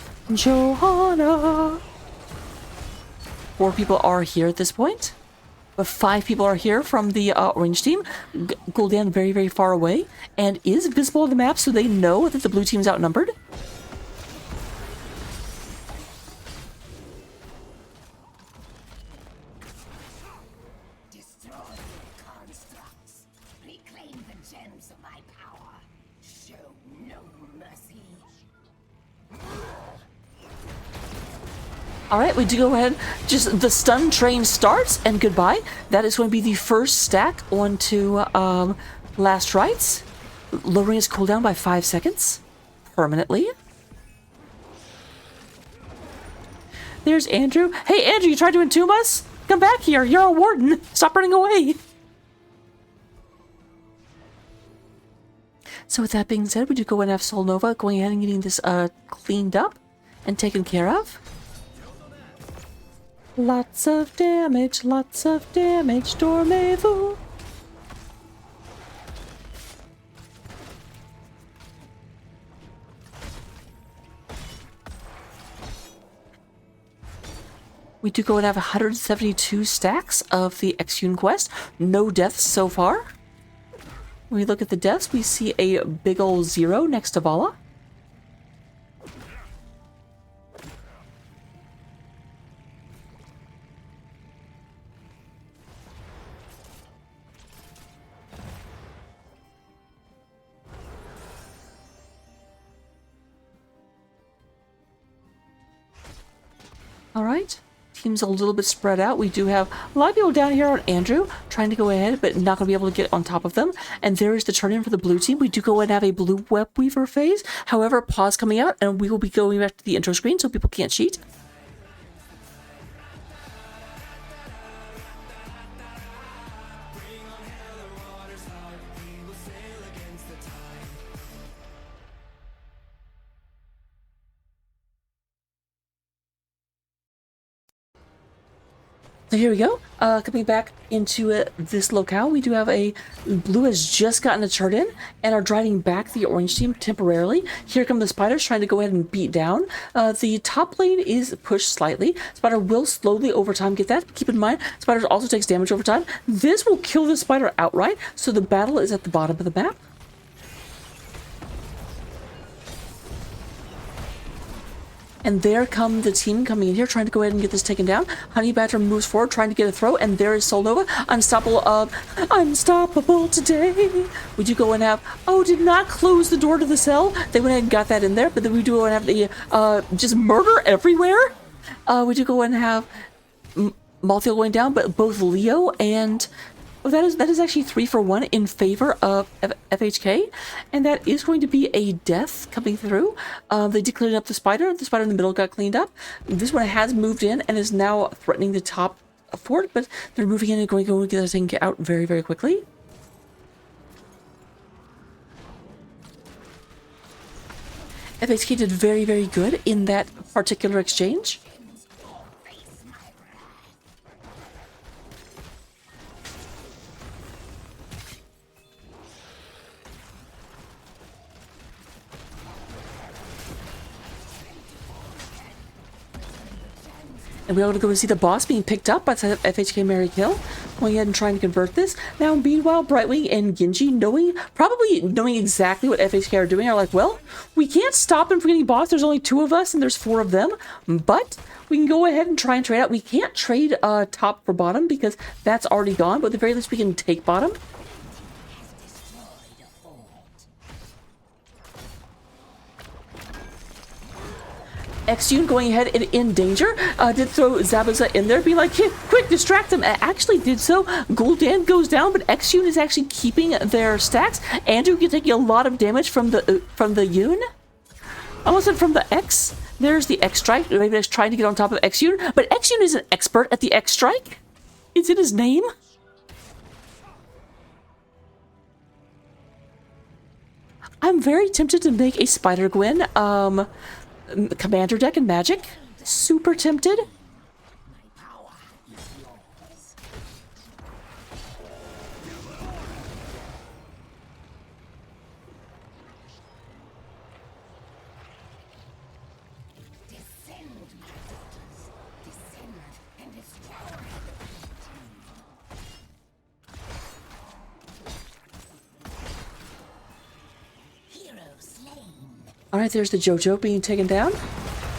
4 people are here at this point. But 5 people are here from the orange team. Gul'dan very, very far away and is visible on the map, so they know that the blue team's outnumbered. Destroy the constructs. Reclaim the gems of my power. Show no mercy. Alright, we do go ahead. Just the stun train starts and goodbye. That is going to be the first stack onto Last Rites. Lowering his cooldown by 5 seconds. Permanently. There's Andrew. Hey Andrew, you tried to entomb us? Come back here, you're a warden. Stop running away. So with that being said, we do go and have Solnova going ahead and getting this cleaned up and taken care of. Lots of damage, Dormevu. We do go and have 172 stacks of the Exune quest. No deaths so far. When we look at the deaths, we see a big ol' 0 next to Vala. All right, team's a little bit spread out. We do have a lot of people down here on Andrew trying to go ahead, but not going to be able to get on top of them. And there is the turn in for the blue team. We do go and have a blue web weaver phase. However, pause coming out, and we will be going back to the intro screen so people can't cheat. So here we go. Coming back into this locale, we do have a blue has just gotten a turn in and are driving back the orange team temporarily. Here come the spiders trying to go ahead and beat down. The top lane is pushed slightly. Spider will slowly over time get that. Keep in mind, spiders also takes damage over time. This will kill the spider outright, so the battle is at the bottom of the map. And there come the team coming in here, trying to go ahead and get this taken down. Honey Badger moves forward, trying to get a throw, and there is Solnova, unstoppable today. We do go and have, oh, did not close the door to the cell. They went ahead and got that in there, but then we do go and have the, just murder everywhere. We do go and have Malthiel going down, but both Leo and... Oh, that is actually 3 for 1 in favor of FHK, and that is going to be a death coming through. They did clean up the spider. The spider in the middle got cleaned up. This one has moved in and is now threatening the top fort, but they're moving in and going to get this thing out very, very quickly. FHK did very, very good in that particular exchange. And we're going to go and see the boss being picked up by FHK Mary Kill, going ahead and trying to convert this. Now, meanwhile, Brightwing and Genji, probably knowing exactly what FHK are doing, are like, well, we can't stop them from getting boss. There's only 2 of us, and there's 4 of them. But we can go ahead and try and trade out. We can't trade top for bottom because that's already gone, but at the very least, we can take bottom. Exune going ahead and in danger, did throw Zabuza in there, be like, hey, quick, distract them. Actually did so. Gul'dan goes down, but Exune is actually keeping their stacks. Andrew can take a lot of damage from the Yoon. I almost said from the X. There's the X strike. Maybe they're trying to get on top of Exune, but Exune is an expert at the X strike. It's in his name. I'm very tempted to make a Spider Gwen, Commander deck and Magic. Super tempted. Alright, there's the JoJo being taken down.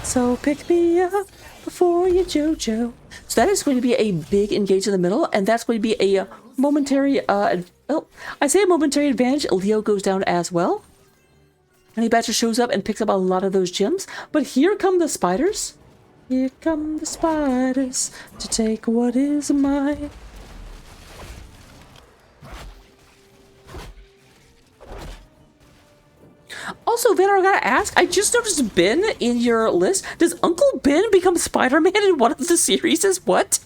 So pick me up before you JoJo. So that is going to be a big engage in the middle, and that's going to be a momentary, well, I say a momentary advantage. Leo goes down as well. Honey Badger shows up and picks up a lot of those gems. But here come the spiders. Here come the spiders to take what is mine. Also, Vanner, I gotta ask, I just noticed Ben in your list. Does Uncle Ben become Spider-Man in one of the series? What?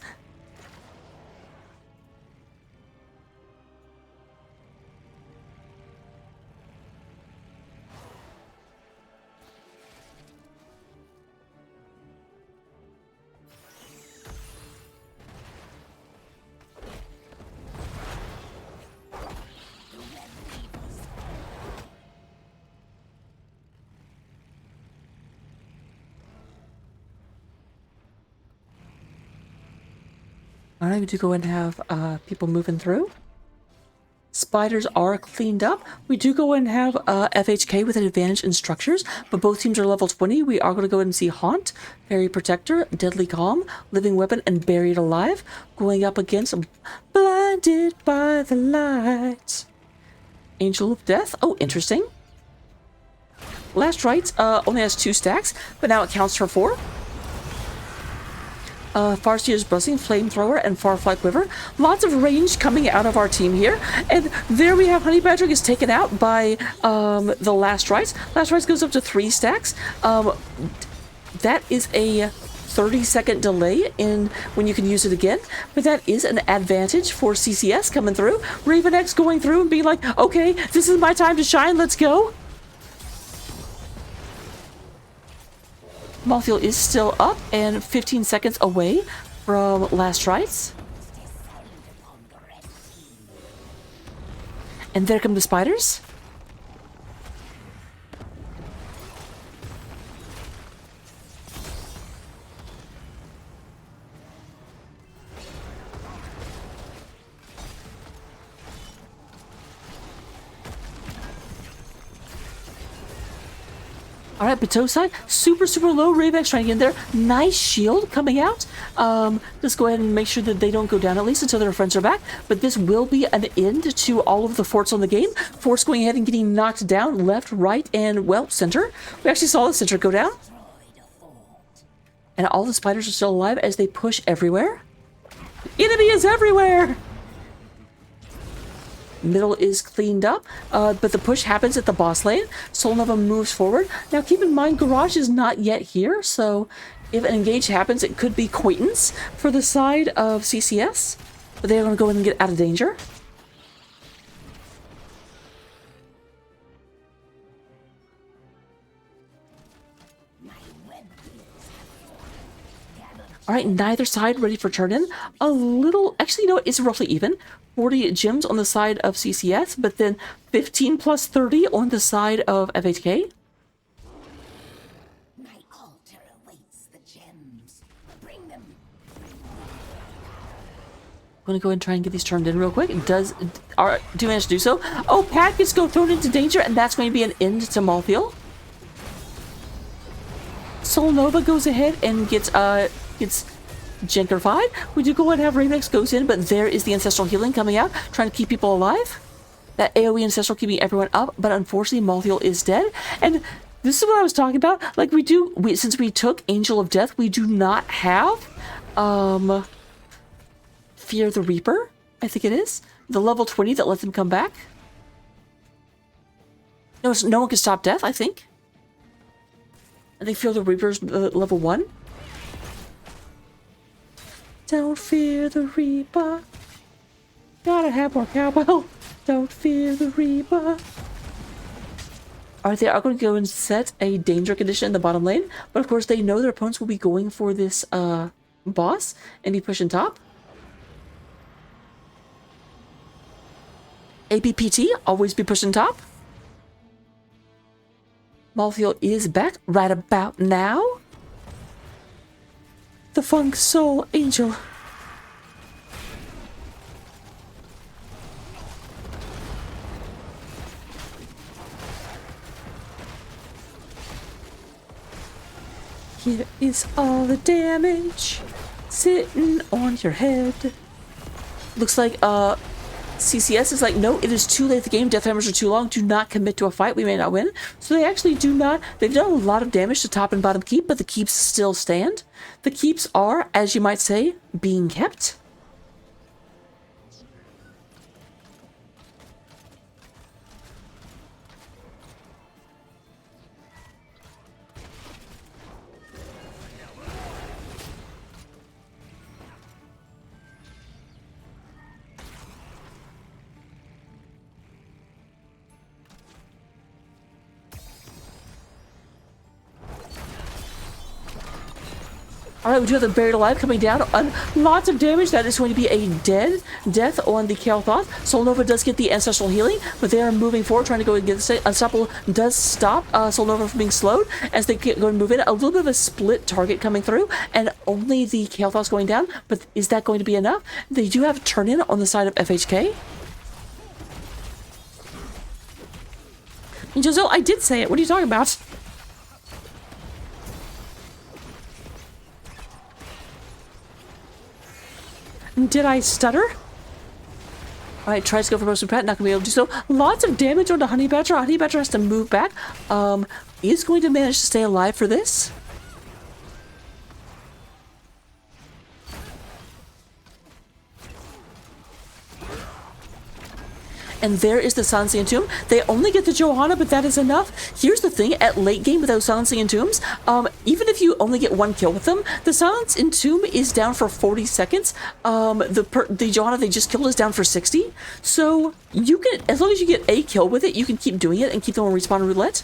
Alright, we do go and have people moving through. Spiders are cleaned up. We do go and have FHK with an advantage in structures, but both teams are level 20. We are going to go ahead and see Haunt, Fairy Protector, Deadly Calm, Living Weapon, and Buried Alive going up against Blinded by the Light. Angel of Death. Oh, interesting. Last Rites only has 2 stacks, but now it counts for 4. Farseer's Blessing, Flamethrower, and Farfly Quiver. Lots of range coming out of our team here. And there we have Honey Badger gets taken out by the Last Rites. Last Rites goes up to 3 stacks. That is a 30-second delay in when you can use it again, but that is an advantage for CCS coming through. Raven X going through and being like, okay, this is my time to shine, let's go. Malthiel is still up and 15 seconds away from Last Rites. And there come the spiders. All right, Bateau side, super, super low. Ravex trying to get in there. Nice shield coming out. Let's go ahead and make sure that they don't go down, at least until their friends are back. But this will be an end to all of the forts on the game. Forts going ahead and getting knocked down, left, right, and, well, center. We actually saw the center go down. And all the spiders are still alive as they push everywhere. Enemy is everywhere! Middle is cleaned up, but the push happens at the boss lane. Solnova moves forward. Now keep in mind, Garage is not yet here, so if an engage happens, it could be Quaintance for the side of CCS. But they're going to go in and get out of danger. All right, neither side ready for turn-in. A little, actually, you know what? It's roughly even. 40 gems on the side of CCS, but then 15 plus 30 on the side of FHK. My altar awaits the gems. Bring them. I'm going to go ahead and try and get these turned in real quick. It does, do manage to do so. Oh, Pat gets thrown into danger, and that's going to be an end to Malthiel. Solnova goes ahead and gets gentrified. We do go ahead and have Ravex goes in, but there is the Ancestral Healing coming out, trying to keep people alive. That AoE Ancestral keeping everyone up, but unfortunately Malthiel is dead. And this is what I was talking about. Like since we took Angel of Death, we do not have Fear the Reaper, I think it is. The level 20 that lets them come back. No, no one can stop death, I think. I think Fear the Reaper's level 1. Don't fear the Reaper. Gotta have more cowbell. Don't fear the Reaper. Alright, they are going to go and set a danger condition in the bottom lane. But of course, they know their opponents will be going for this boss and be pushing top. APPT, always be pushing top. Malthiel is back right about now. The Funk Soul Angel. Here is all the damage sitting on your head. Looks like CCS is like, no, it is too late. The game death hammers are too long. Do not commit to a fight. We may not win. So they actually do not. They've done a lot of damage to top and bottom keep, but the keeps still stand. The keeps are, as you might say, being kept. Alright, we do have the Buried Alive coming down. Lots of damage. That is going to be a death on the Kael'thas. Solnova does get the Ancestral Healing, but they are moving forward, trying to go and get the Unstoppable does stop Solnova from being slowed as they go and move in. A little bit of a split target coming through, and only the Kael'thas going down. But is that going to be enough? They do have turn-in on the side of FHK. Jozo, I did say it. What are you talking about? Did I stutter? Alright, tries to go for most of Pat, not gonna be able to do so. Lots of damage on the Honey Badger. Honey Badger has to move back. Is going to manage to stay alive for this. And there is the Silencing Tomb. They only get the Johanna, but that is enough. Here's the thing, at late game with those Silencing Tombs, even if you only get one kill with them, the Silence Tomb is down for 40 seconds. The Johanna they just killed is down for 60. So you can, as long as you get a kill with it, you can keep doing it and keep them on respawn roulette.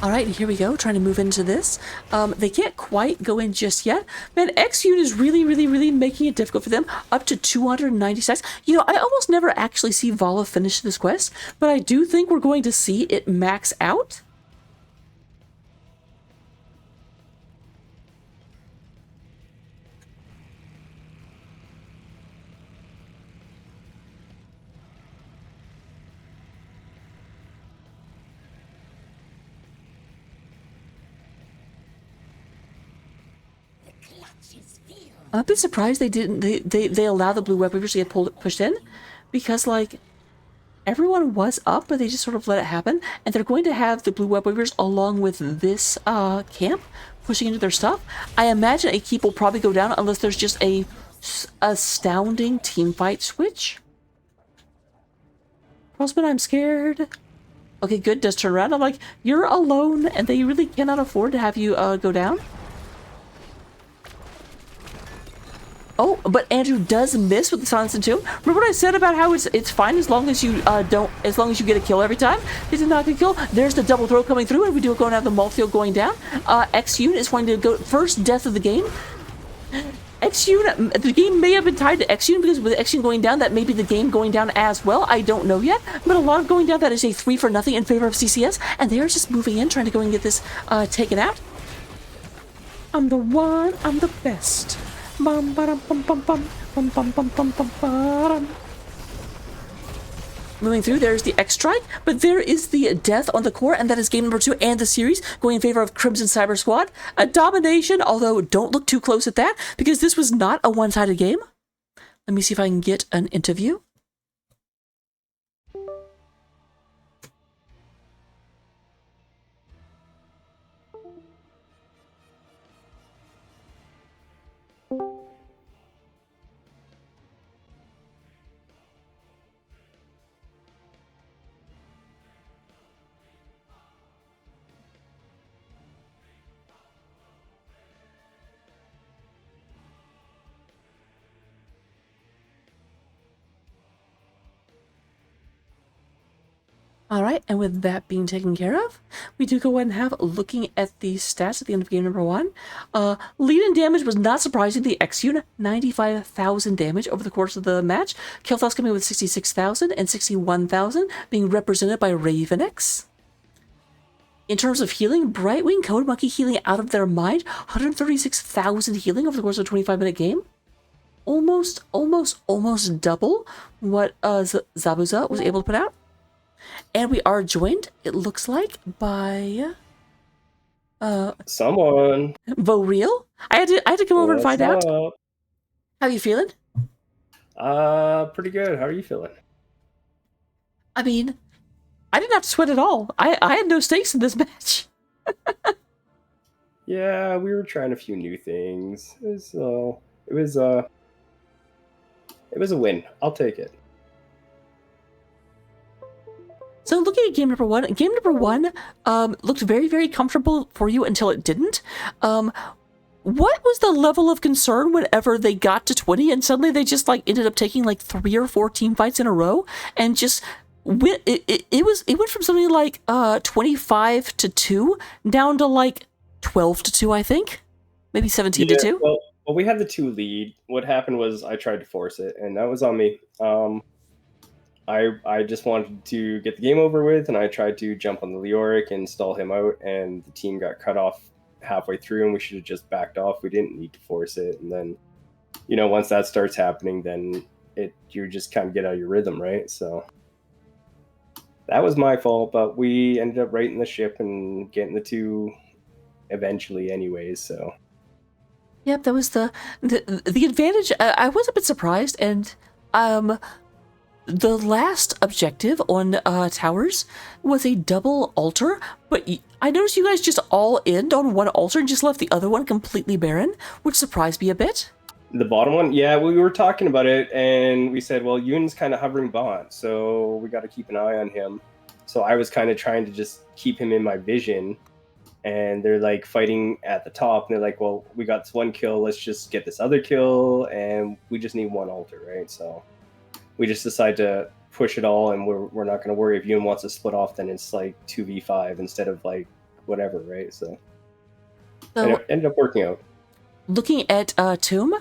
Alright, here we go, trying to move into this. They can't quite go in just yet. Man, XUnit is really making it difficult for them. Up to 290 stacks. You know, I almost never actually see Vala finish this quest, but I do think we're going to see it max out. watches feel. I'm a bit surprised they didn't. They allow the blue web weavers to get pushed in, because like everyone was up, but they just sort of let it happen. And they're going to have the blue web weavers along with this camp pushing into their stuff. I imagine a keep will probably go down unless there's just a astounding team fight switch. Crossman, I'm scared. Okay, good. Does turn around. I'm like, you're alone, and they really cannot afford to have you go down. Oh, but Andrew does miss with the Silence and Tomb. Remember what I said about how it's fine as long as you as long as you get a kill every time? They did not get a kill. There's the double throw coming through, and we do going to have the Maltfield going down. Xune is going to go first death of the game. Xune, the game may have been tied to Xune, because with Xune going down, that may be the game going down as well. I don't know yet, but a lot of going down, that is a 3-0 in favor of CCS, and they are just moving in, trying to go and get this taken out. I'm the one, I'm the best. Bum, ba-dum, bum, bum, bum, bum, bum, bum, bum, bum, ba-dum. Moving through, there's the X-Strike, but there is the death on the core, and that is game number 2 and the series, going in favor of Crimson Cyber Squad. A domination, although don't look too close at that, because this was not a one-sided game. Let me see if I can get an interview. All right, and with that being taken care of, we do go ahead and have looking at the stats at the end of game number 1. Lead in damage was not surprising. The Xune, 95,000 damage over the course of the match. Kael'thas coming in with 66,000 and 61,000, being represented by Ravenix. In terms of healing, Brightwing, Code Monkey healing out of their mind, 136,000 healing over the course of a 25-minute game. Almost double what Zabuza was able to put out. And we are joined, it looks like, by someone. Voreal. I had to come over and find out. How you feeling? Pretty good. How are you feeling? I mean, I didn't have to sweat at all. I had no stakes in this match. Yeah, we were trying a few new things. It was a win. I'll take it. So looking at game number 1, looked very, very comfortable for you until it didn't. What was the level of concern whenever they got to 20 and suddenly they just like ended up taking like 3 or 4 team fights in a row and just went, it went from something like 25-2 down to like 12-2, I think, maybe 17-2. Well, we had the 2 lead. What happened was I tried to force it, and that was on me. I just wanted to get the game over with, and I tried to jump on the Leoric and stall him out, and the team got cut off halfway through, and we should have just backed off. We didn't need to force it, and then, once that starts happening, then you just kind of get out of your rhythm, right? So that was my fault, but we ended up righting the ship and getting the 2 eventually anyways, so. Yep, that was the advantage. I was a bit surprised, and the last objective on towers was a double altar, but I noticed you guys just all end on one altar and just left the other one completely barren, which surprised me a bit. The bottom one? Yeah, we were talking about it, and we said, well, Yoon's kind of hovering bot, so we got to keep an eye on him. So I was kind of trying to just keep him in my vision, and they're like fighting at the top, and they're like, well, we got this 1 kill, let's just get this other kill, and we just need 1 altar, right? So we just decided to push it all, and we're not going to worry if Yoon wants to split off, then it's like 2v5 instead of like whatever, right? So and it ended up working out. Looking at Tomb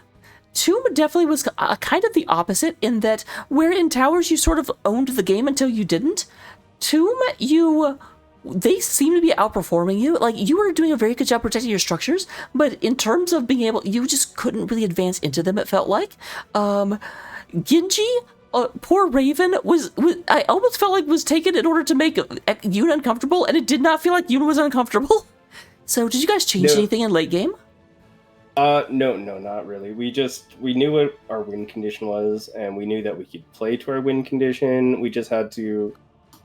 definitely was kind of the opposite, in that where in towers you sort of owned the game until you didn't. Tomb, they seem to be outperforming you. Like, you were doing a very good job protecting your structures, but in terms of being able, you just couldn't really advance into them, it felt like. Genji, poor Raven, was I almost felt like was taken in order to make Yoon uncomfortable, and it did not feel like Yoon was uncomfortable. So did you guys change anything in late game? No, not really. We knew what our win condition was, and we knew that we could play to our win condition. We just had to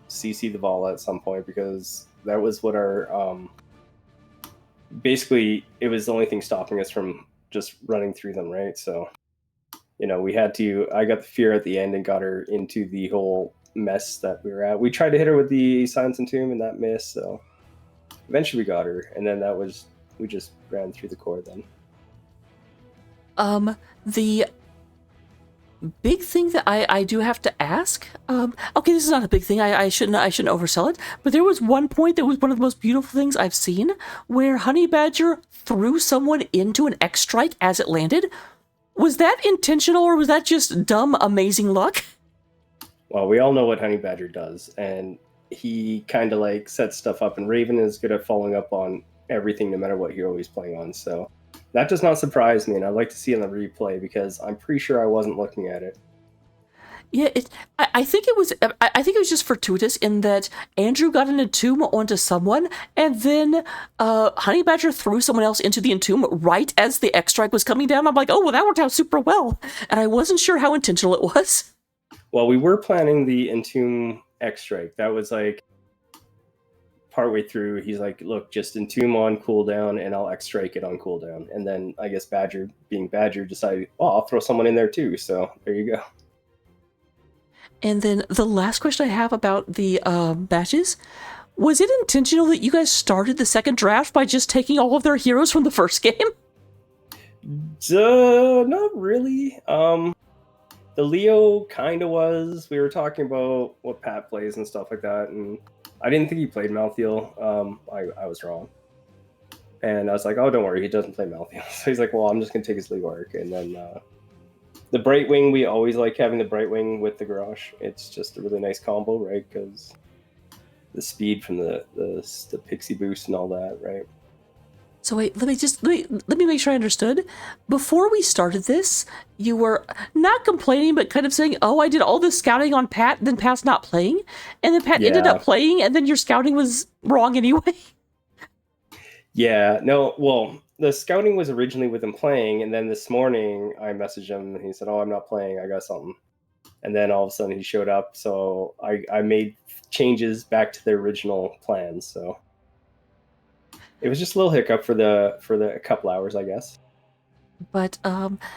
CC the ball at some point because that was what our basically it was the only thing stopping us from just running through them, right? So we had to. I got the fear at the end and got her into the whole mess that we were at. We tried to hit her with the Silence and Tomb, and that missed. So eventually we got her, and then we just ran through the core then. The big thing that I do have to ask, okay, this is not a big thing, I shouldn't oversell it, but there was one point that was one of the most beautiful things I've seen, where Honey Badger threw someone into an X strike as it landed. Was that intentional, or was that just dumb, amazing luck? Well, we all know what Honey Badger does, and he kind of like sets stuff up, and Raven is good at following up on everything no matter what hero he's playing on, so that does not surprise me, and I'd like to see it in the replay because I'm pretty sure I wasn't looking at it. Yeah, I think it was. I think it was just fortuitous in that Andrew got an entomb onto someone, and then Honey Badger threw someone else into the entomb right as the X strike was coming down. I'm like, oh, well, that worked out super well, and I wasn't sure how intentional it was. Well, we were planning the entomb X strike. That was like partway through. He's like, look, just entomb on cooldown, and I'll X strike it on cooldown. And then I guess Badger, being Badger, decided, well, I'll throw someone in there too. So there you go. And then the last question I have about the matches, was it intentional that you guys started the second draft by just taking all of their heroes from the first game? Not really. The Leo kind of was. We were talking about what Pat plays and stuff like that, and I didn't think he played Malthael. I was wrong. And I was like, oh, don't worry, he doesn't play Malthael. So he's like, well, I'm just going to take his Leo arc. And then the Brightwing, we always like having the Brightwing with the Garrosh. It's just a really nice combo, right? Because the speed from the Pixie boost and all that, right? So wait, let me make sure I understood. Before we started this, you were not complaining, but kind of saying, oh, I did all this scouting on Pat, then Pat's not playing. And then Pat ended up playing, and then your scouting was wrong anyway. Yeah, no, well, the scouting was originally with him playing, and then this morning I messaged him, and he said, oh, I'm not playing, I got something. And then all of a sudden he showed up, so I made changes back to the original plans, so it was just a little hiccup for the couple hours, I guess. But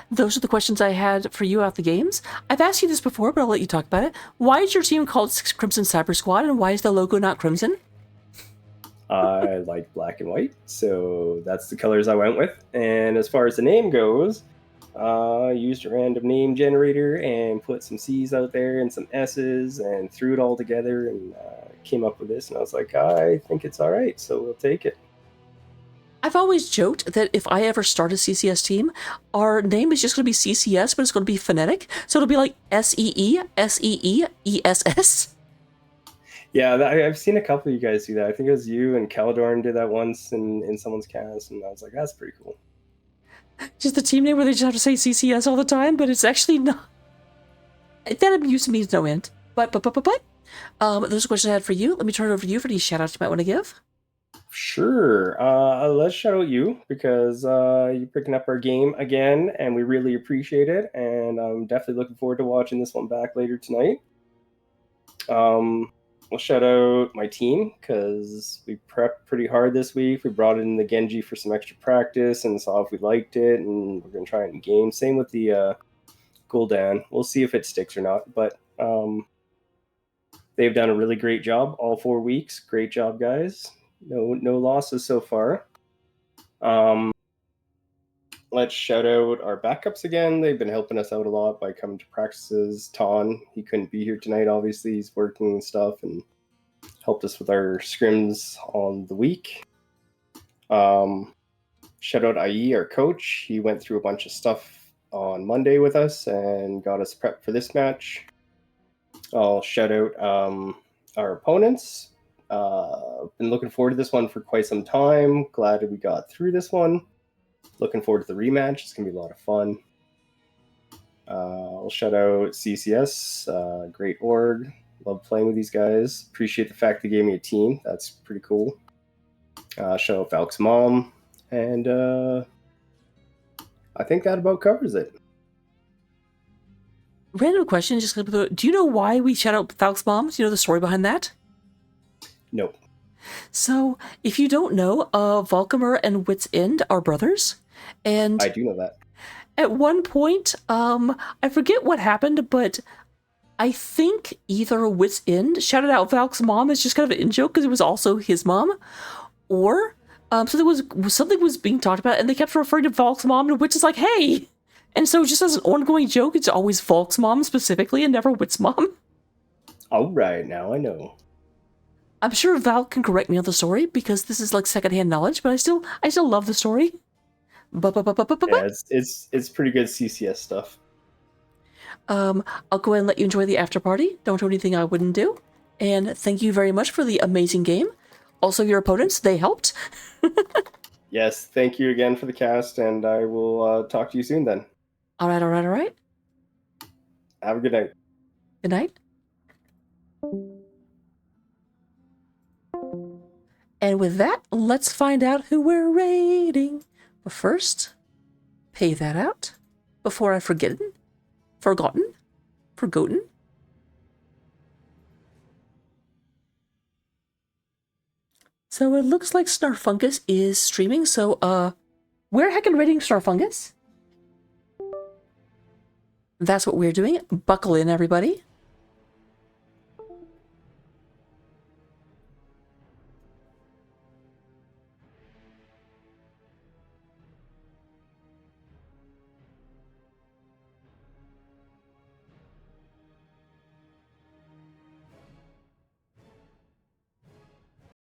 those are the questions I had for you out the games. I've asked you this before, but I'll let you talk about it. Why is your team called Crimson Cyber Squad, and why is the logo not crimson? I like black and white, so that's the colors I went with. And as far as the name goes, I used a random name generator and put some C's out there and some S's and threw it all together and came up with this. And I was like, I think it's all right, so we'll take it. I've always joked that if I ever start a CCS team, our name is just going to be CCS, but it's going to be phonetic. So it'll be like SEESEESS. Yeah, I've seen a couple of you guys do that. I think it was you and Caladorn did that once in someone's cast, and I was like, that's pretty cool. Just the team name where they just have to say CCS all the time, but it's actually not. That amused me to no end. But, there's a question I had for you. Let me turn it over to you for any shout-outs you might want to give. Sure. Let's shout out you because you're picking up our game again, and we really appreciate it. And I'm definitely looking forward to watching this one back later tonight. We'll shout out my team because we prepped pretty hard this week. We brought in the Genji for some extra practice and saw if we liked it, and we're going to try it in game. Same with the Gul'dan. We'll see if it sticks or not, but they've done a really great job all 4 weeks. Great job, guys. No losses so far. Let's shout out our backups again. They've been helping us out a lot by coming to practices. Ton, he couldn't be here tonight, obviously. He's working and stuff and helped us with our scrims on the week. Shout out IE, our coach. He went through a bunch of stuff on Monday with us and got us prepped for this match. I'll shout out our opponents. Been looking forward to this one for quite some time. Glad that we got through this one. Looking forward to the rematch. It's going to be a lot of fun. I'll shout out CCS. Great org. Love playing with these guys. Appreciate the fact they gave me a team. That's pretty cool. Shout out Valk's mom. And I think that about covers it. Random question, just do you know why we shout out Falk's mom? Do you know the story behind that? Nope. So, if you don't know, Volkamer and Wit's End are brothers, and I do know that. at one point, I forget what happened, but I think either Wit's End shouted out Valk's mom as just kind of an in-joke because it was also his mom, or something was being talked about, and they kept referring to Valk's mom, and Wit's is like, hey! And so just as an ongoing joke, it's always Valk's mom specifically, and never Wit's mom. All right, now I know. I'm sure Val can correct me on the story, because this is like secondhand knowledge, but I still love the story. Yeah, it's pretty good CCS stuff. I'll go ahead and let you enjoy the after party. Don't do anything I wouldn't do. And thank you very much for the amazing game. Also, your opponents, they helped. Yes, thank you again for the cast, and I will talk to you soon then. All right. Have a good night. Good night. And with that, let's find out who we're raiding. But first, pay that out before I forgotten. So it looks like Snarfungus is streaming, so we're heckin' raiding Snarfungus. That's what we're doing. Buckle in, everybody.